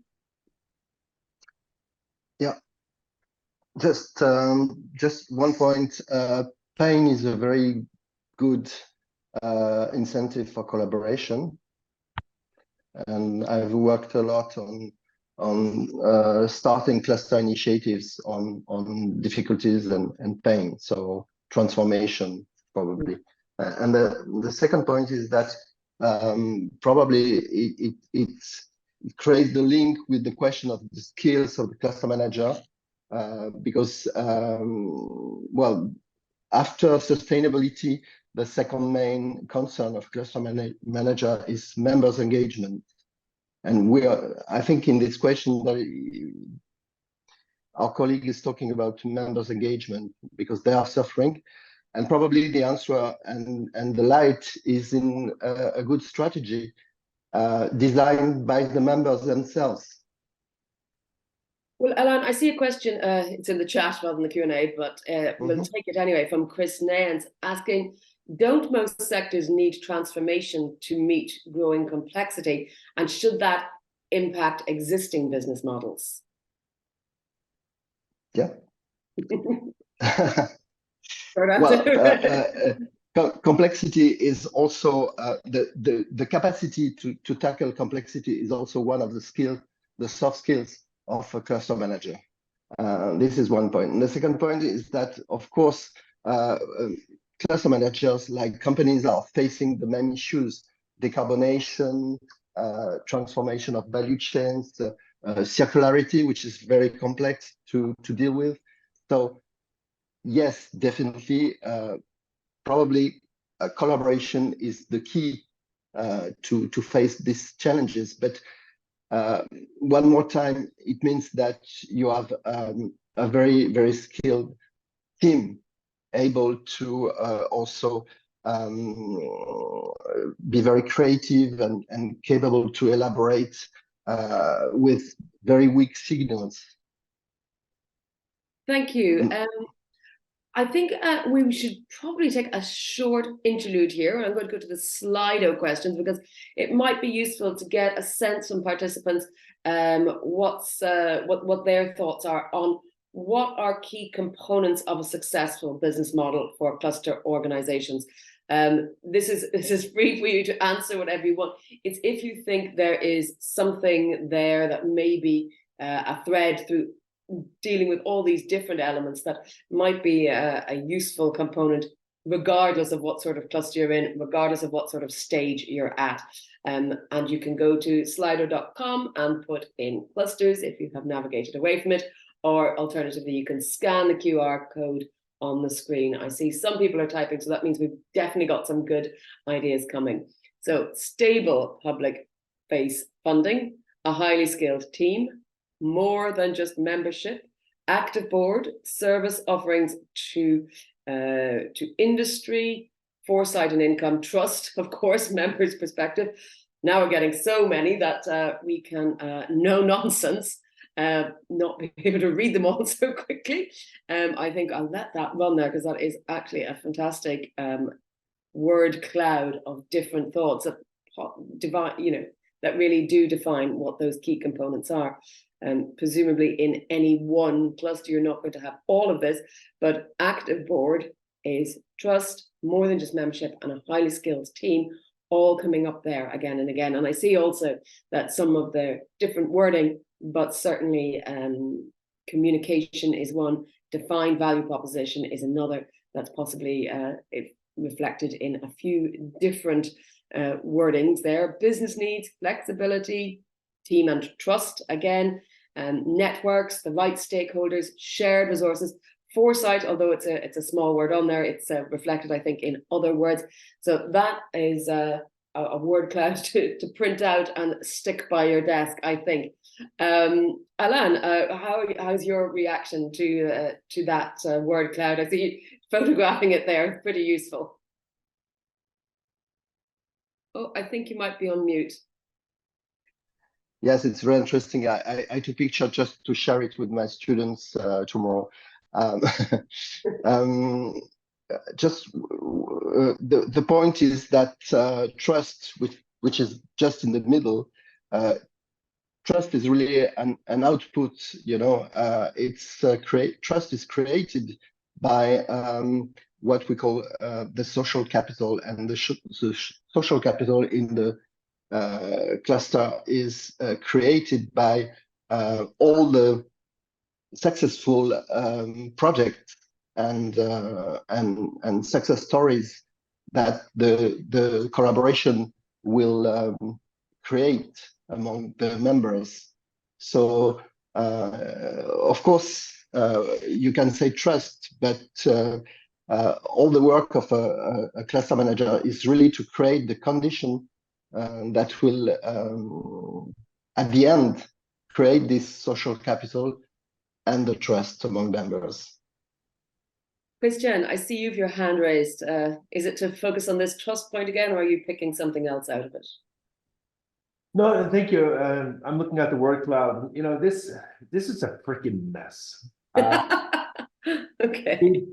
Yeah, just 1 point. Paying is a very good incentive for collaboration. And I've worked a lot on starting cluster initiatives on difficulties and pain, so transformation probably. And the second point is that probably it creates the link with the question of the skills of the cluster manager, because well, after sustainability, the second main concern of cluster manager is members engagement. And I think in this question, our colleague is talking about members engagement because they are suffering. And probably the answer and the light is in a good strategy designed by the members themselves. Well, Alan, I see a question, it's in the chat rather than the Q&A, but we'll take it anyway, from Chris Nance, asking, don't most sectors need transformation to meet growing complexity? And should that impact existing business models? Yeah. Complexity is also, the capacity to tackle complexity is also one of the soft skills of a cluster manager. This is one point. And the second point is that, of course, cluster managers, like companies, are facing the main issues: decarbonation, transformation of value chains, circularity, which is very complex to deal with. So yes, definitely, probably collaboration is the key to face these challenges. But one more time, it means that you have a very, very skilled team able to also be very creative and capable to elaborate with very weak signals. Thank you. I think we should probably take a short interlude here. I'm going to go to the Slido questions because it might be useful to get a sense from participants what their thoughts are on what are key components of a successful business model for cluster organizations. This is free for you to answer whatever you want. It's if you think there is something there that may be a thread through dealing with all these different elements that might be a useful component, regardless of what sort of cluster you're in, regardless of what sort of stage you're at. And you can go to slido.com and put in clusters if you have navigated away from it, or alternatively, you can scan the QR code on the screen. I see some people are typing, so that means we've definitely got some good ideas coming. So stable public face funding, a highly skilled team, more than just membership, active board, service offerings to industry, foresight and income, trust, of course, members' perspective. Now we're getting so many that we can no nonsense, not be able to read them all so quickly. I think I'll let that run there because that is actually a fantastic word cloud of different thoughts that that really do define what those key components are. And presumably in any one cluster, you're not going to have all of this, but active board is trust, more than just membership, and a highly skilled team, all coming up there again and again. And I see also that some of the different wording, but certainly communication is one, defined value proposition is another, that's possibly reflected in a few different wordings there. Business needs, flexibility, team and trust again, networks, the right stakeholders, shared resources, foresight, although it's a small word on there, it's reflected, I think, in other words. So that is a word cloud to print out and stick by your desk, I think. Alan, how's your reaction to that word cloud? I see you photographing it there, it's pretty useful. Oh, I think you might be on mute. Yes, it's very interesting. I took a picture just to share it with my students tomorrow. Just the point is that trust, which is just in the middle, trust is really an output. Trust is created by what we call the social capital, and the social capital in the cluster is created by all the successful projects and success stories that the collaboration will create among the members. So of course you can say trust, but all the work of a cluster manager is really to create the condition that will at the end create this social capital and the trust among members. Christian, I see you have your hand raised. Is it to focus on this trust point again, or are you picking something else out of it? No, thank you. I'm looking at the word cloud. This is a freaking mess. Okay.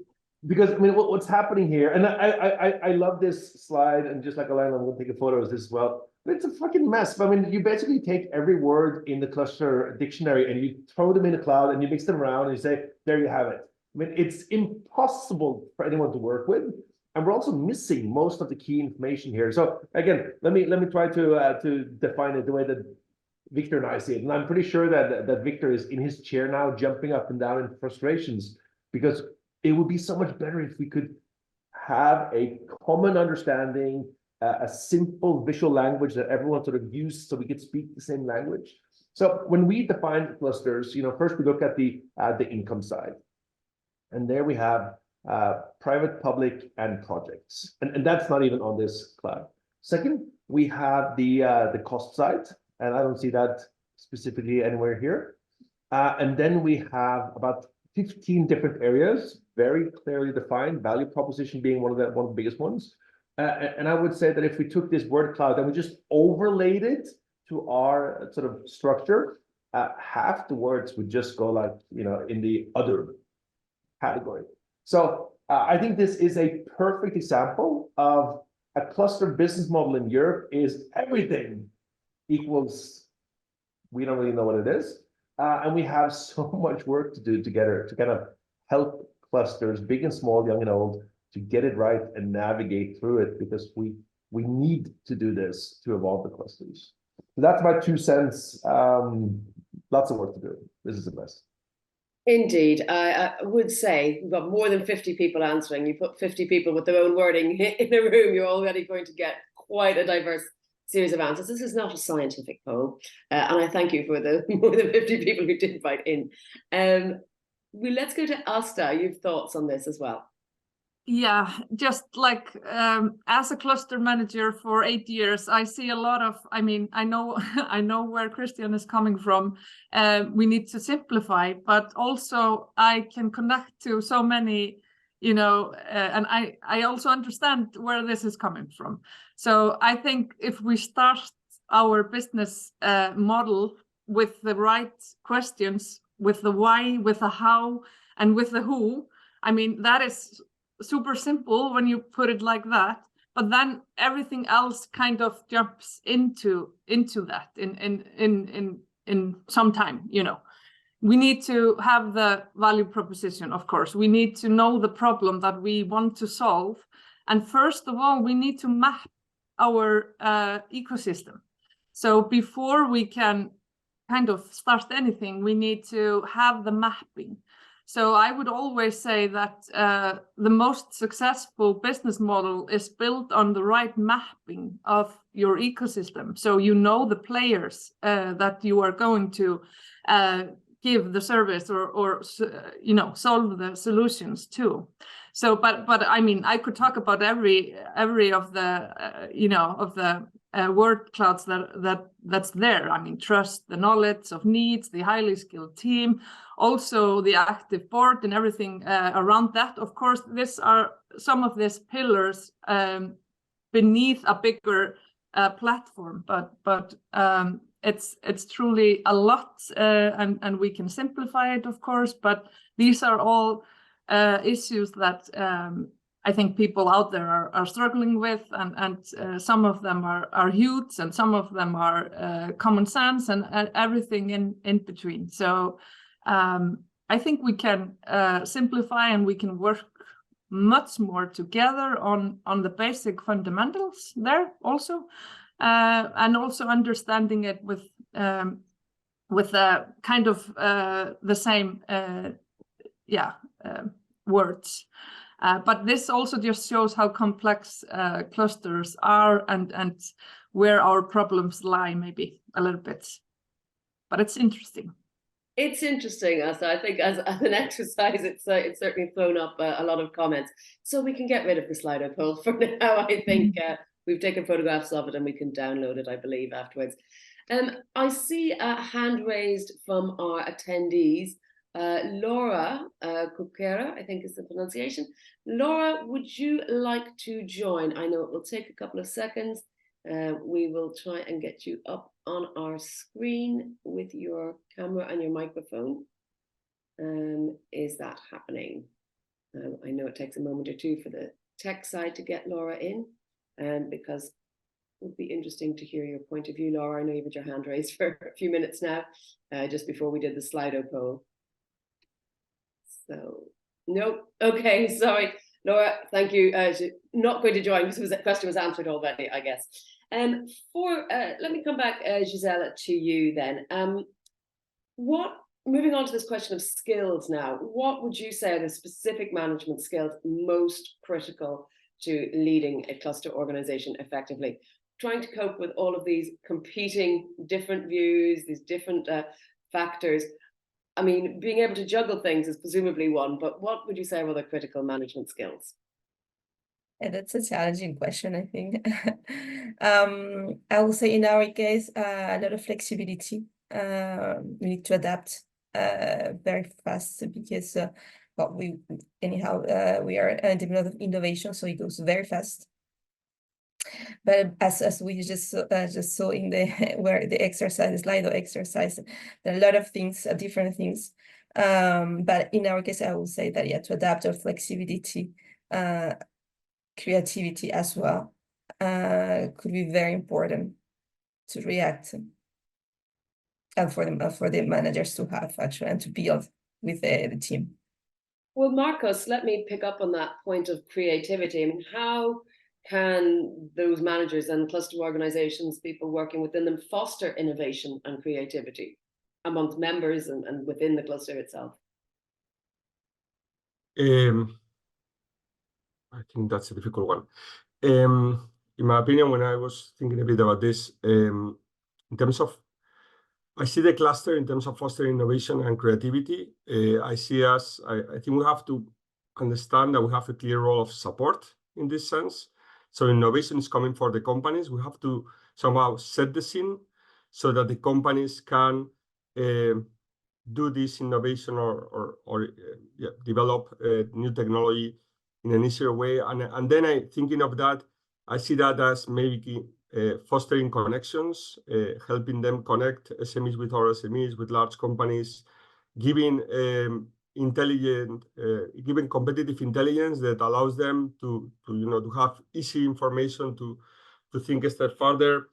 Because I mean, what's happening here, and I love this slide, and just like Alana, I'm going to take a photo of this as well. But it's a fucking mess. I mean, you basically take every word in the cluster dictionary and you throw them in a cloud and you mix them around and you say, there you have it. I mean, it's impossible for anyone to work with, and we're also missing most of the key information here. So again, let me try to define it the way that Victor and I see it, and I'm pretty sure that Victor is in his chair now, jumping up and down in frustrations, because it would be so much better if we could have a common understanding, a simple visual language that everyone sort of uses, so we could speak the same language. So when we define clusters, first we look at the income side. And there we have private, public, and projects. And that's not even on this cloud. Second, we have the cost side, and I don't see that specifically anywhere here. And then we have about 15 different areas, very clearly defined, value proposition being one of the biggest ones. And I would say that if we took this word cloud and we just overlaid it to our sort of structure, half the words would just go like, in the other category. So I think this is a perfect example of a cluster business model in Europe is everything equals, we don't really know what it is. And we have so much work to do together to kind of help clusters, big and small, young and old, to get it right and navigate through it, because we need to do this to evolve the clusters. So that's my 2 cents. Lots of work to do. This is the best. Indeed, I would say we've got more than 50 people answering. You put 50 people with their own wording in a room, you're already going to get quite a diverse series of answers. This is not a scientific poll, and I thank you for the more than 50 people who did write in. Let's go to Asta. You've thoughts on this as well. Yeah, just like as a cluster manager for 8 years, I see a lot of, I mean, I know I know where Christian is coming from. We need to simplify, but also I can connect to so many, you know, and I also understand where this is coming from. So I think if we start our business model with the right questions, with the why, with the how, and with the who, I mean, that is super simple when you put it like that, but then everything else kind of jumps into that in some time. You know, we need to have the value proposition, of course. We need to know the problem that we want to solve, and first of all, we need to map our ecosystem. So before we can kind of start anything, we need to have the mapping. So I would always say that the most successful business model is built on the right mapping of your ecosystem. So you know the players that you are going to give the service or you know, solve the solutions to. So, but I mean, I could talk about every of the you know, of the word clouds that's there. I mean, trust, the knowledge of needs, the highly skilled team, also the active board and everything around that. Of course, these are some of these pillars beneath a bigger platform, but it's truly a lot, and we can simplify it, of course, but these are all issues that I think people out there are struggling with, and some of them are huge, and some of them are common sense, and everything in between. So I think we can simplify, and we can work much more together on the basic fundamentals there also, and also understanding it with kind of the same words. But this also just shows how complex clusters are, and where our problems lie, maybe a little bit. But it's interesting. It's interesting, Asa. I think as an exercise, it's certainly thrown up a lot of comments. So we can get rid of the Slido poll for now. I think we've taken photographs of it, and we can download it, I believe, afterwards. I see a hand raised from our attendees. Laura Kukera, I think is the pronunciation. Laura, would you like to join? I know it will take a couple of seconds. We will try and get you up on our screen with your camera and your microphone. Is that happening? I know it takes a moment or two for the tech side to get Laura in, because it would be interesting to hear your point of view, Laura. I know you've had your hand raised for a few minutes now, just before we did the Slido poll. So, nope. Okay, sorry. Laura, thank you. She's not going to join because the question was answered already, I guess. Let me come back, Gisela, to you then. Moving on to this question of skills now, what would you say are the specific management skills most critical to leading a cluster organization effectively? Trying to cope with all of these competing different views, these different factors. I mean, being able to juggle things is presumably one, but what would you say are other critical management skills? And that's a challenging question, I think. I will say in our case, a lot of flexibility. We need to adapt very fast, because we are in the middle of innovation, so it goes very fast. But as we just saw in the where the exercise, Slido exercise, there are a lot of things, different things. But in our case, I will say that, yeah, to adapt our flexibility, creativity as well, could be very important to react, and for the managers to have actually, and to build with the team. Well, Marcos, let me pick up on that point of creativity. I mean, how can those managers and cluster organizations, people working within them, foster innovation and creativity amongst members and within the cluster itself? I think that's a difficult one. In my opinion, when I was thinking a bit about this, in terms of, I see the cluster in terms of fostering innovation and creativity. I think we have to understand that we have a clear role of support in this sense. So innovation is coming for the companies. We have to somehow set the scene so that the companies can do this innovation or develop new technology in an easier way. And then thinking of that, I see that as maybe fostering connections, helping them connect SMEs with other SMEs, with large companies, giving giving competitive intelligence that allows them to have easy information to think a step further.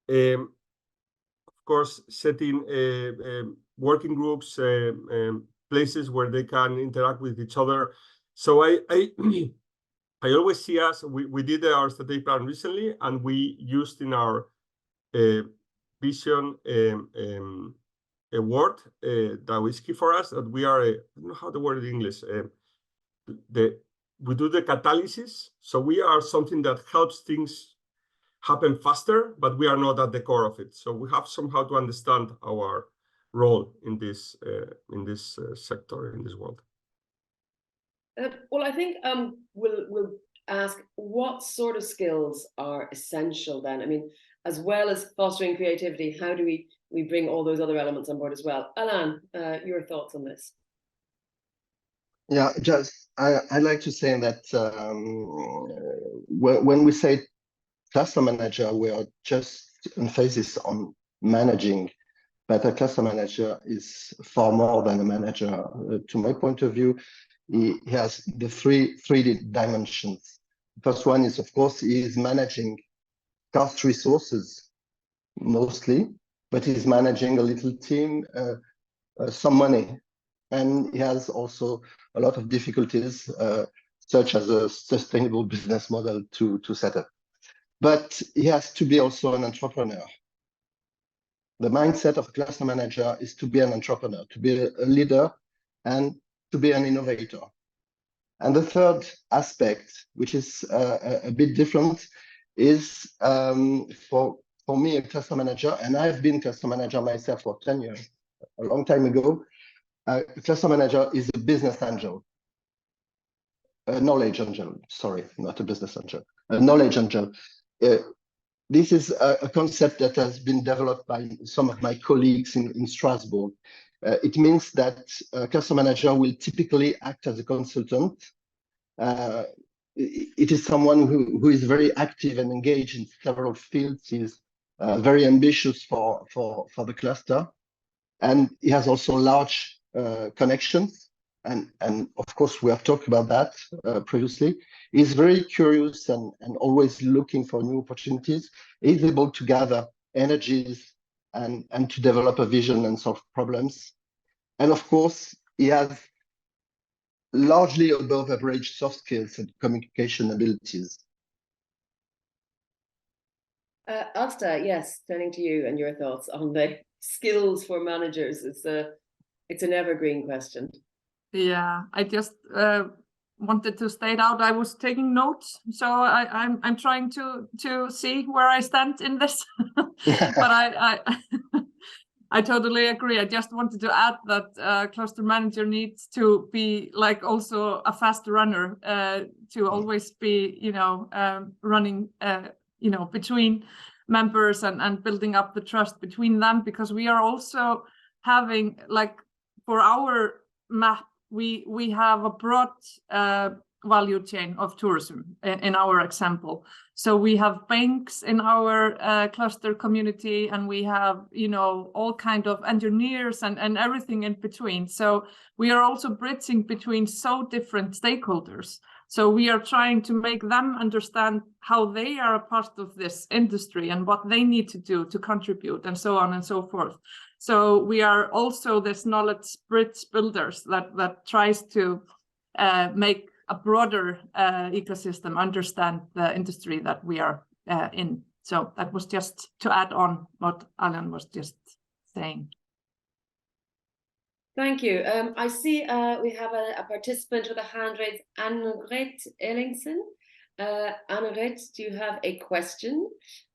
Of course, setting working groups, places where they can interact with each other. So I always see us, we did our strategic plan recently, and we used in our vision a word that was key for us, that we are, I don't know how the word in English, we do the catalysis. So we are something that helps things happen faster, but we are not at the core of it. So we have somehow to understand our role in this sector, in this world. Well, I think we'll ask, what sort of skills are essential then? I mean, as well as fostering creativity, how do we bring all those other elements on board as well? Alan, your thoughts on this? Yeah, I'd like to say that when we say cluster manager, we are just emphasis on managing, but a cluster manager is far more than a manager. To my point of view, he has the three dimensions. The first one is, of course, he is managing cost resources mostly, but he's managing a little team, some money, and he has also a lot of difficulties, such as a sustainable business model to set up. But he has to be also an entrepreneur. The mindset of a cluster manager is to be an entrepreneur, to be a leader, and to be an innovator. And the third aspect, which is a bit different, is for me, a cluster manager, and I've been cluster manager myself for 10 years, a long time ago. A cluster manager is a business angel, a knowledge angel, sorry, not a business angel, a knowledge angel. This is a concept that has been developed by some of my colleagues in Strasbourg. It means that a cluster manager will typically act as a consultant. It is someone who is very active and engaged in several fields. He's very ambitious for the cluster, and he has also large connections. And of course, we have talked about that previously. He's very curious and always looking for new opportunities. He's able to gather energies and to develop a vision and solve problems. And of course, he has largely above average soft skills and communication abilities. Asta, yes, turning to you and your thoughts on the skills for managers. It's an evergreen question. Yeah, I just wanted to state out, I was taking notes, so I'm trying to see where I stand in this. But I totally agree. I just wanted to add that cluster manager needs to be like also a fast runner, to always be running between members and building up the trust between them, because we are also having, like, for our map, we have a broad value chain of tourism in our example. So we have banks in our cluster community, and we have, you know, all kind of engineers and everything in between. So we are also bridging between so different stakeholders. So we are trying to make them understand how they are a part of this industry and what they need to do to contribute, and so on and so forth. So we are also this knowledge bridge builders that tries to make a broader ecosystem understand the industry that we are in. So that was just to add on what Alan was just saying. Thank you. I see we have a participant with a hand raised, Annegret Ellingsen. Annegret, do you have a question?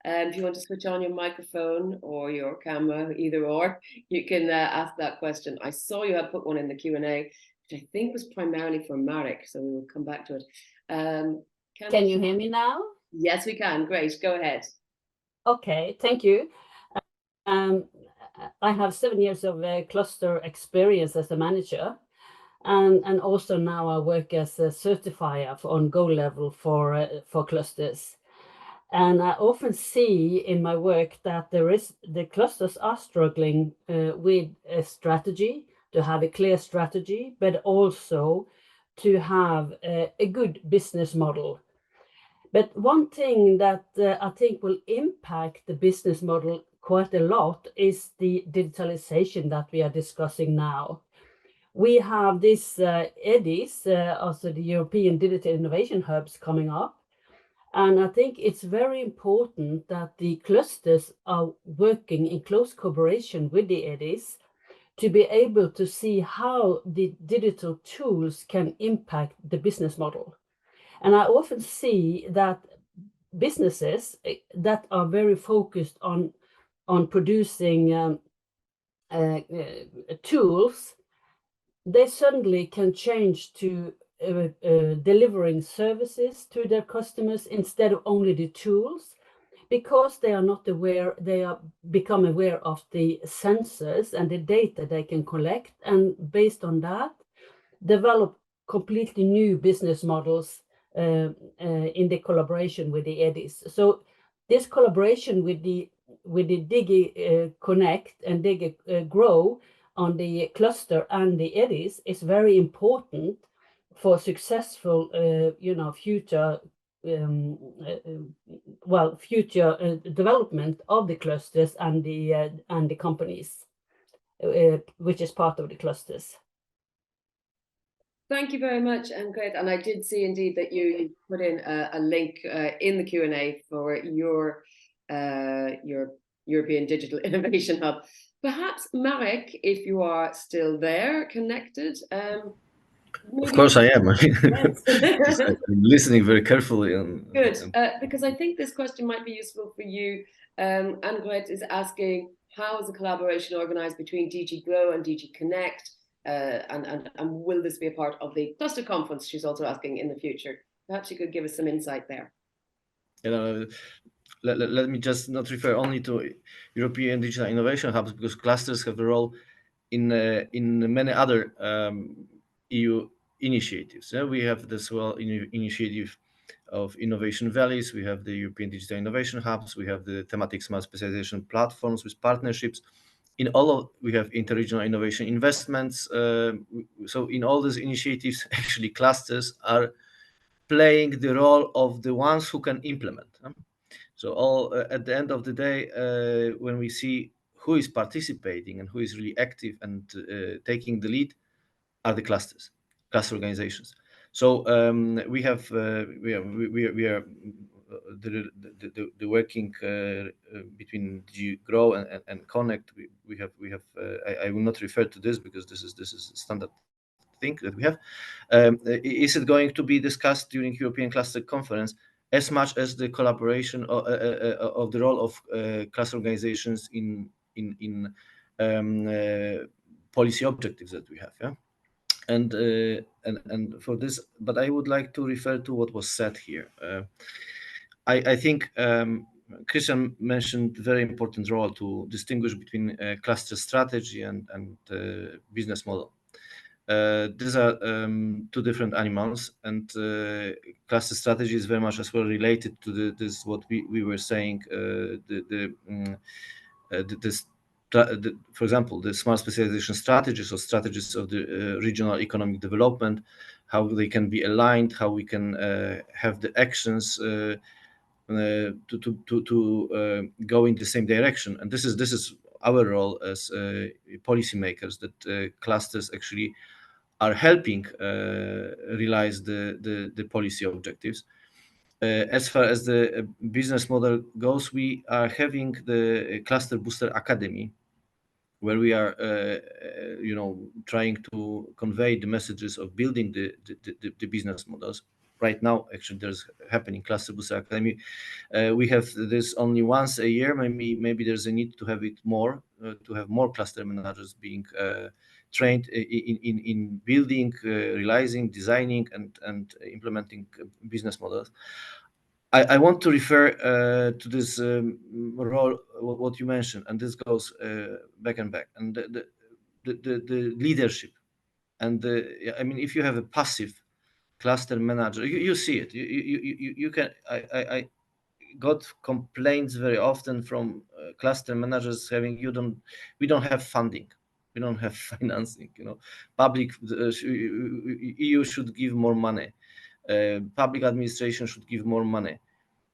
If you want to switch on your microphone or your camera, either or, you can ask that question. I saw you had put one in the Q&A, which I think was primarily for Marek, so we will come back to it. Can you hear me now? Yes, we can. Great. Go ahead. Okay, thank you. I have 7 years of cluster experience as a manager, and also now I work as a certifier on Go level for clusters. And I often see in my work that the clusters are struggling with a strategy, to have a clear strategy, but also to have a good business model. But one thing that I think will impact the business model quite a lot is the digitalization that we are discussing now. We have this EDIs, also the European Digital Innovation Hubs coming up. And I think it's very important that the clusters are working in close cooperation with the EDIs to be able to see how the digital tools can impact the business model. And I often see that businesses that are very focused on producing tools, they suddenly can change to delivering services to their customers instead of only the tools, because they are not aware, they are become aware of the sensors and the data they can collect, and based on that, develop completely new business models in the collaboration with the EDIs. So this collaboration with the Digi Connect and Digi Grow on the cluster and the EDIs is very important for successful, future development of the clusters and the companies, which is part of the clusters. Thank you very much, Annegret. And I did see indeed that you put in a link in the Q&A for your European Digital Innovation Hub. Perhaps, Marek, if you are still there, connected. Of course I am. I'm listening very carefully. Good, because I think this question might be useful for you. Annegret is asking, how is the collaboration organized between DG Grow and DG Connect? And will this be a part of the cluster conference? She's also asking in the future. Perhaps you could give us some insight there. Let me just not refer only to European Digital Innovation Hubs, because clusters have a role in many other EU initiatives. We have this initiative of innovation valleys. We have the European Digital Innovation Hubs. We have the thematic smart specialization platforms with partnerships. In all of, we have interregional innovation investments. So in all these initiatives, actually clusters are playing the role of the ones who can implement. So all at the end of the day, when we see who is participating and who is really active and taking the lead, are the cluster organizations. So we are the working between DG Grow and Connect. We have I will not refer to this because this is a standard thing that we have. Is it going to be discussed during European Cluster Conference as much as the collaboration of the role of cluster organizations in policy objectives that we have? Yeah. And for this, but I would like to refer to what was said here. I think Christian mentioned very important role to distinguish between cluster strategy and business model. These are two different animals, and cluster strategy is very much as well related to this what we were saying. For example, the smart specialization strategies or strategies of the regional economic development, how they can be aligned, how we can have the actions to go in the same direction. And this is our role as policymakers, that clusters actually are helping realize the policy objectives. As far as the business model goes, we are having the Cluster Booster Academy, where we are, trying to convey the messages of building the business models. Right now, actually, there's happening Cluster Booster Academy. We have this only once a year. Maybe there's a need to have it more, to have more cluster managers being trained in building, realizing, designing, and implementing business models. I want to refer to this role, what you mentioned, and this goes back and back, and the leadership. And if you have a passive cluster manager, you see it. You can. I got complaints very often from cluster managers having we don't have funding, we don't have financing. Public EU should give more money. Public administration should give more money.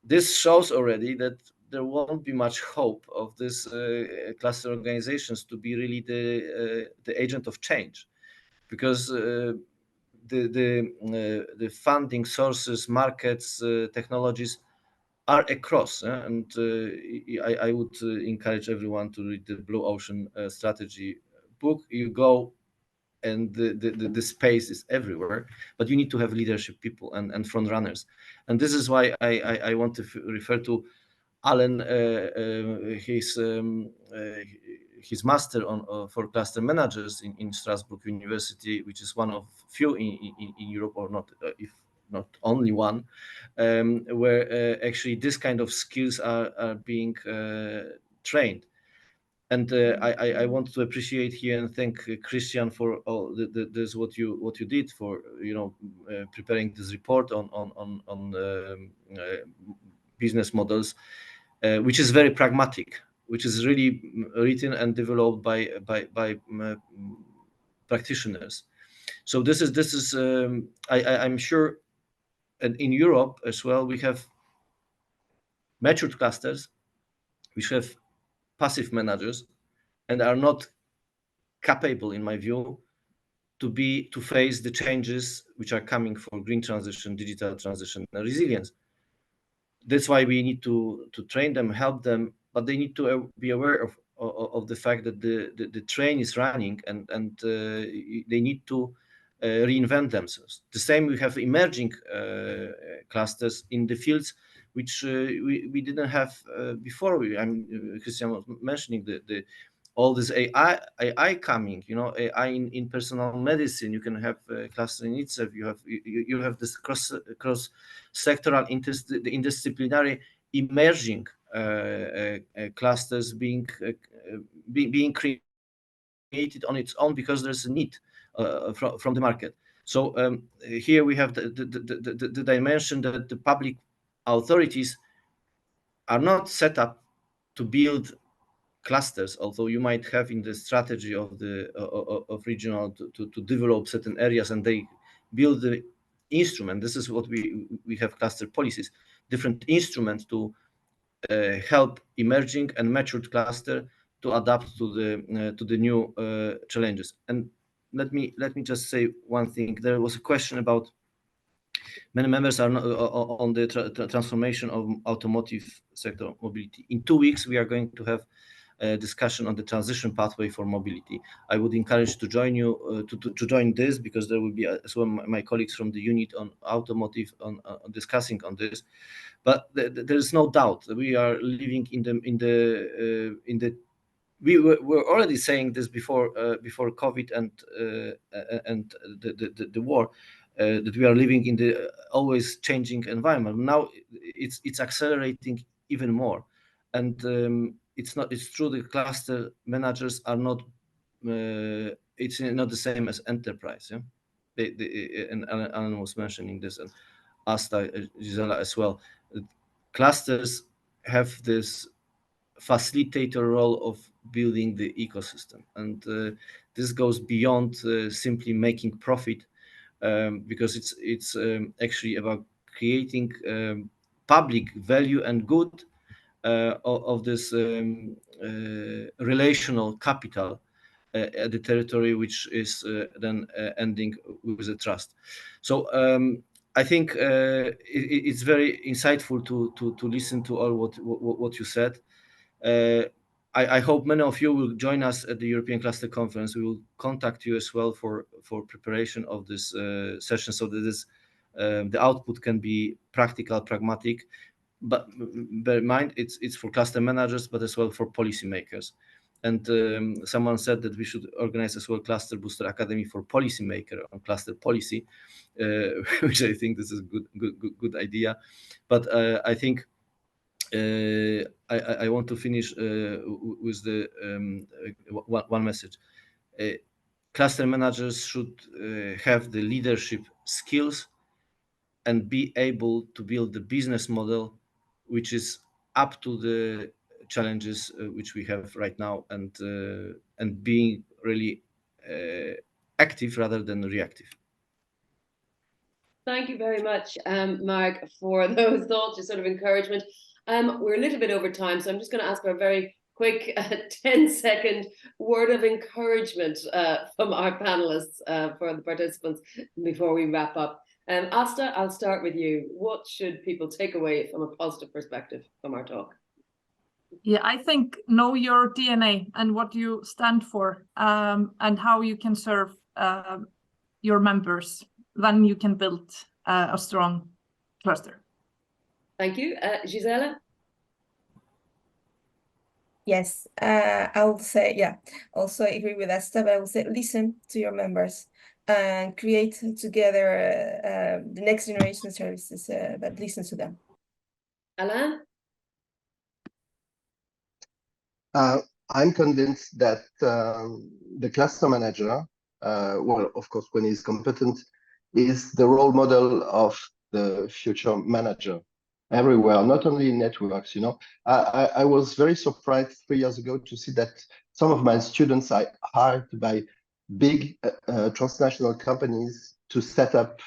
This shows already that there won't be much hope of this cluster organizations to be really the agent of change, because the funding sources, markets, technologies are across. And I would encourage everyone to read the Blue Ocean Strategy book. You go, and the space is everywhere, but you need to have leadership people and front runners. And this is why I want to refer to Alan, his master for cluster managers in Strasbourg University, which is one of few in Europe, or not, if not only one, where actually this kind of skills are being trained. And I want to appreciate here and thank Christian for all this what you did for preparing this report on business models, which is very pragmatic, which is really written and developed by practitioners. So this is I'm sure, and in Europe as well, we have matured clusters which have passive managers and are not capable, in my view, to face the changes which are coming for green transition, digital transition, and resilience. That's why we need to train them, help them, but they need to be aware of the fact that the train is running, and they need to reinvent themselves. The same, we have emerging clusters in the fields which we didn't have before. Christian was mentioning all this AI coming, AI in personal medicine. You can have a cluster in itself. You have this cross sectoral, interdisciplinary emerging clusters being created on its own because there's a need from the market. So here we have the dimension that the public authorities are not set up to build clusters, although you might have in the strategy of regional to develop certain areas, and they build the instrument. This is what we have cluster policies, different instruments to help emerging and matured cluster to adapt to the new challenges. And let me just say one thing. There was a question about many members are on the transformation of automotive sector mobility. In 2 weeks, we are going to have a discussion on the transition pathway for mobility. I would encourage to join you to join this, because there will be as well my colleagues from the unit on automotive on discussing on this. But there is no doubt that we are living in the we were already saying this before COVID and the war, that we are living in the always changing environment. Now it's accelerating even more, and it's true the cluster managers are not it's not the same as enterprise. Yeah, and Alan was mentioning this, and Asta, Gisela as well. Clusters have this facilitator role of building the ecosystem, and this goes beyond simply making profit, because it's actually about creating public value and good of this relational capital at the territory, which is then ending with a trust. So I think it's very insightful to listen to all what you said. I hope many of you will join us at the European Cluster Conference. We will contact you as well for preparation of this session, so that this the output can be practical, pragmatic. But bear in mind, it's for cluster managers, but as well for policymakers. And someone said that we should organize as well Cluster Booster Academy for policymaker on cluster policy, which I think this is a good idea. But I think I want to finish with the one message. Cluster managers should have the leadership skills and be able to build the business model which is up to the challenges which we have right now, and being really active rather than reactive. Thank you very much, Mark, for those thoughts, your sort of encouragement. We're a little bit over time, so I'm just going to ask for a very quick 10-second word of encouragement from our panelists for the participants before we wrap up. Asta, I'll start with you. What should people take away from a positive perspective from our talk? Yeah, I think know your DNA and what you stand for, and how you can serve your members. Then you can build a strong cluster. Thank you. Gisela? Yes, I would say, yeah, also agree with Asta, but I would say listen to your members and create together the next generation services that listen to them. Alain? I'm convinced that the cluster manager, well, of course, when he's competent, is the role model of the future manager everywhere, not only in networks. You know, I was very surprised 3 years ago to see that some of my students are hired by big transnational companies to set up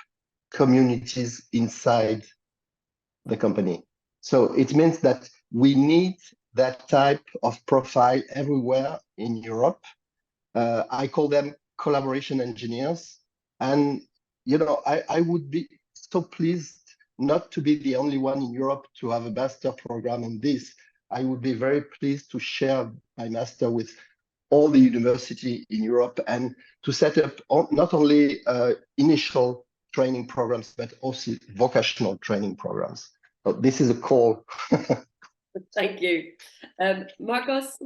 communities inside the company. So it means that we need that type of profile everywhere in Europe. I call them collaboration engineers. And, you know, I would be so pleased not to be the only one in Europe to have a master program in this. I would be very pleased to share my master with all the university in Europe and to set up not only initial training programs, but also vocational training programs. So this is a call. Thank you. Marcos?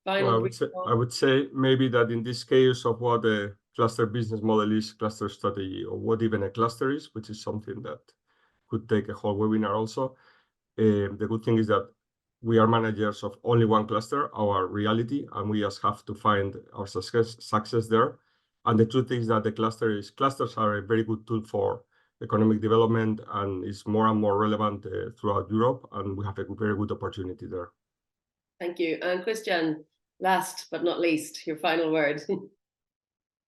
Well, I would say maybe that in this case of what a cluster business model is, cluster strategy, or what even a cluster is, which is something that could take a whole webinar also. The good thing is that we are managers of only one cluster, our reality, and we just have to find our success there. And the truth is that clusters are a very good tool for economic development and is more and more relevant throughout Europe, and we have a very good opportunity there. Thank you. And Christian, last but not least, your final word.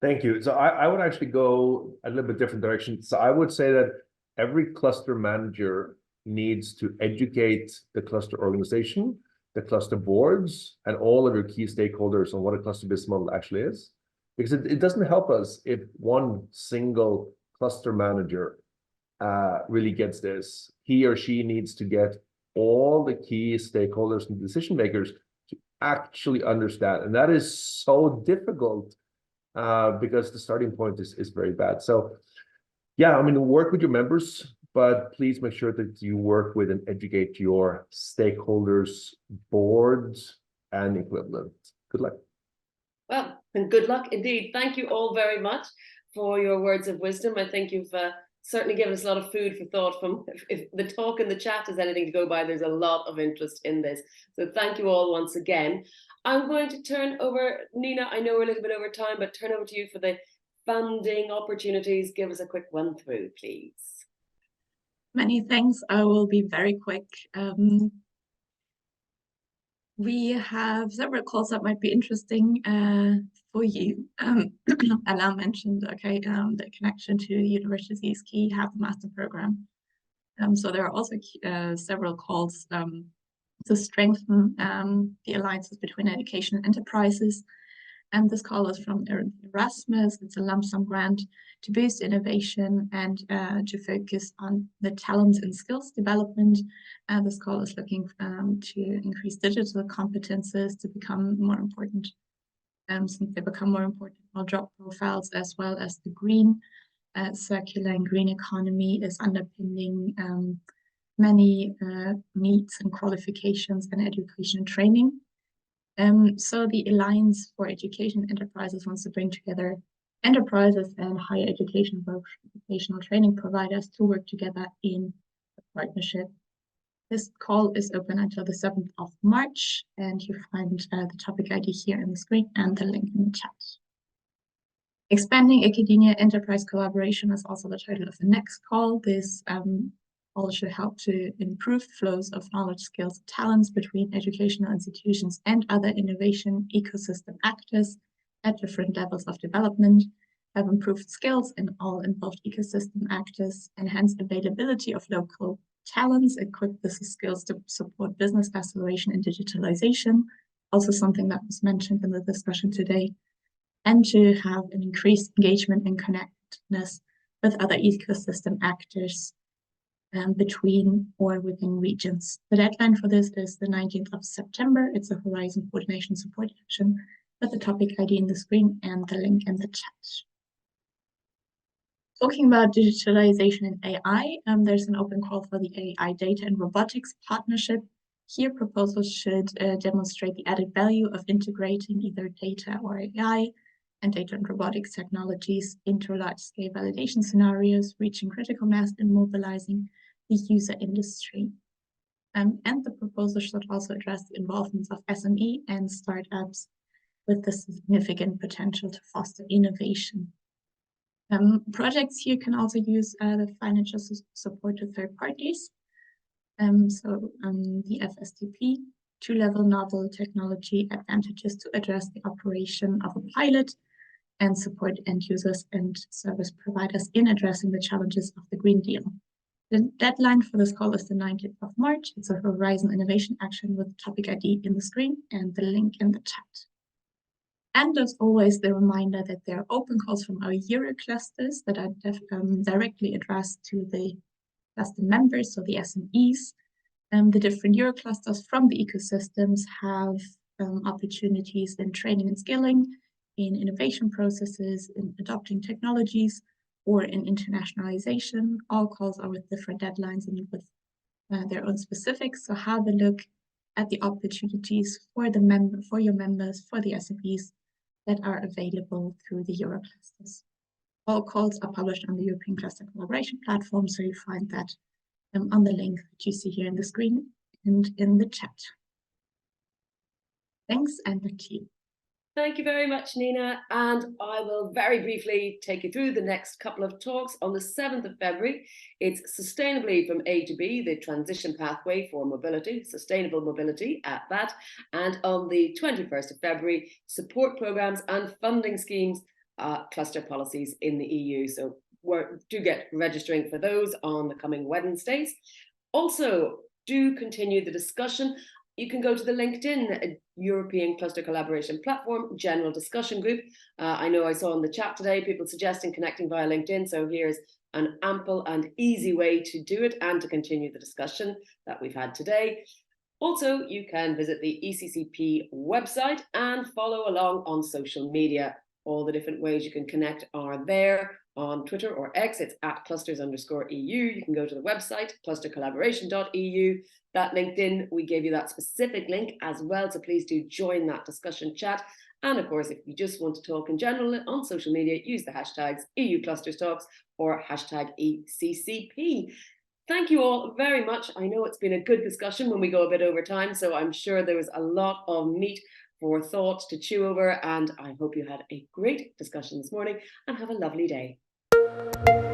Thank you. So I would actually go a little bit different direction. So I would say that every cluster manager needs to educate the cluster organization, the cluster boards, and all of your key stakeholders on what a cluster business model actually is. Because it doesn't help us if one single cluster manager really gets this. He or she needs to get all the key stakeholders and decision makers to actually understand. And that is so difficult because the starting point is very bad. So yeah, I mean, work with your members, but please make sure that you work with and educate your stakeholders, boards, and equivalent. Good luck. Well, and good luck indeed. Thank you all very much for your words of wisdom. I think you've certainly given us a lot of food for thought from if the talk in the chat is anything to go by. There's a lot of interest in this. So thank you all once again. I'm going to turn over, Nina, I know we're a little bit over time, but turn over to you for the funding opportunities. Give us a quick run through, please. Many thanks. I will be very quick. We have several calls that might be interesting for you. Alain mentioned, okay, the connection to university is key, have the master program. So there are also several calls to strengthen the alliances between education and enterprises. And this call is from Erasmus. It's a lump sum grant to boost innovation and to focus on the talents and skills development. This call is looking to increase digital competences to become more important. Since they become more important, more job profiles, as well as the green, circular and green economy is underpinning many needs and qualifications and education training. So the Alliance for Education Enterprises wants to bring together enterprises and higher education vocational training providers to work together in a partnership. This call is open until the 7th of March, and you find the topic ID here on the screen and the link in the chat. Expanding academia enterprise collaboration is also the title of the next call. This all should help to improve flows of knowledge, skills, talents between educational institutions and other innovation ecosystem actors at different levels of development, have improved skills in all involved ecosystem actors, enhance availability of local talents, equip with the skills to support business acceleration and digitalization, also something that was mentioned in the discussion today, and to have an increased engagement and connectedness with other ecosystem actors between or within regions. The deadline for this is the 19th of September. It's a Horizon Coordination Support Action with the topic ID in the screen and the link in the chat. Talking about digitalization and AI, there's an open call for the AI data and robotics partnership. Here, proposals should demonstrate the added value of integrating either data or AI and data and robotics technologies into large-scale validation scenarios, reaching critical mass and mobilizing the user industry. And the proposal should also address the involvement of SME and startups with the significant potential to foster innovation. Projects here can also use the financial support to third parties. The FSTP, two-level novel technology advantages to address the operation of a pilot and support end users and service providers in addressing the challenges of the Green Deal. The deadline for this call is the 19th of March. It's a Horizon Innovation Action with topic ID in the screen and the link in the chat. And as always, the reminder that there are open calls from our Euro clusters that are directly addressed to the cluster members, so the SMEs. The different Euro clusters from the ecosystems have opportunities in training and skilling, in innovation processes, in adopting technologies, or in internationalization. All calls are with different deadlines and with their own specifics. So have a look at the opportunities for your members, for the SMEs that are available through the Euro clusters. All calls are published on the European Cluster Collaboration Platform, so you find that on the link that you see here in the screen and in the chat. Thanks, and back to you. Thank you very much, Nina. And I will very briefly take you through the next couple of talks. On the 7th of February, it's Sustainably from A to B, the transition pathway for mobility, sustainable mobility at that. And on the 21st of February, support programs and funding schemes, cluster policies in the EU. So do get registering for those on the coming Wednesdays. Also, do continue the discussion. You can go to the LinkedIn European Cluster Collaboration Platform General Discussion Group. I know I saw in the chat today people suggesting connecting via LinkedIn, so here's an ample and easy way to do it and to continue the discussion that we've had today. Also, you can visit the ECCP website and follow along on social media. All the different ways you can connect are there. On Twitter or X, it's @clusters_EU. You can go to the website, clustercollaboration.eu. That LinkedIn, we gave you that specific link as well, so please do join that discussion chat. And of course, if you just want to talk in general on social media, use the hashtags EU Clusters Talks or hashtag ECCP. Thank you all very much. I know it's been a good discussion when we go a bit over time, so I'm sure there was a lot of meat for thought to chew over, and I hope you had a great discussion this morning and have a lovely day.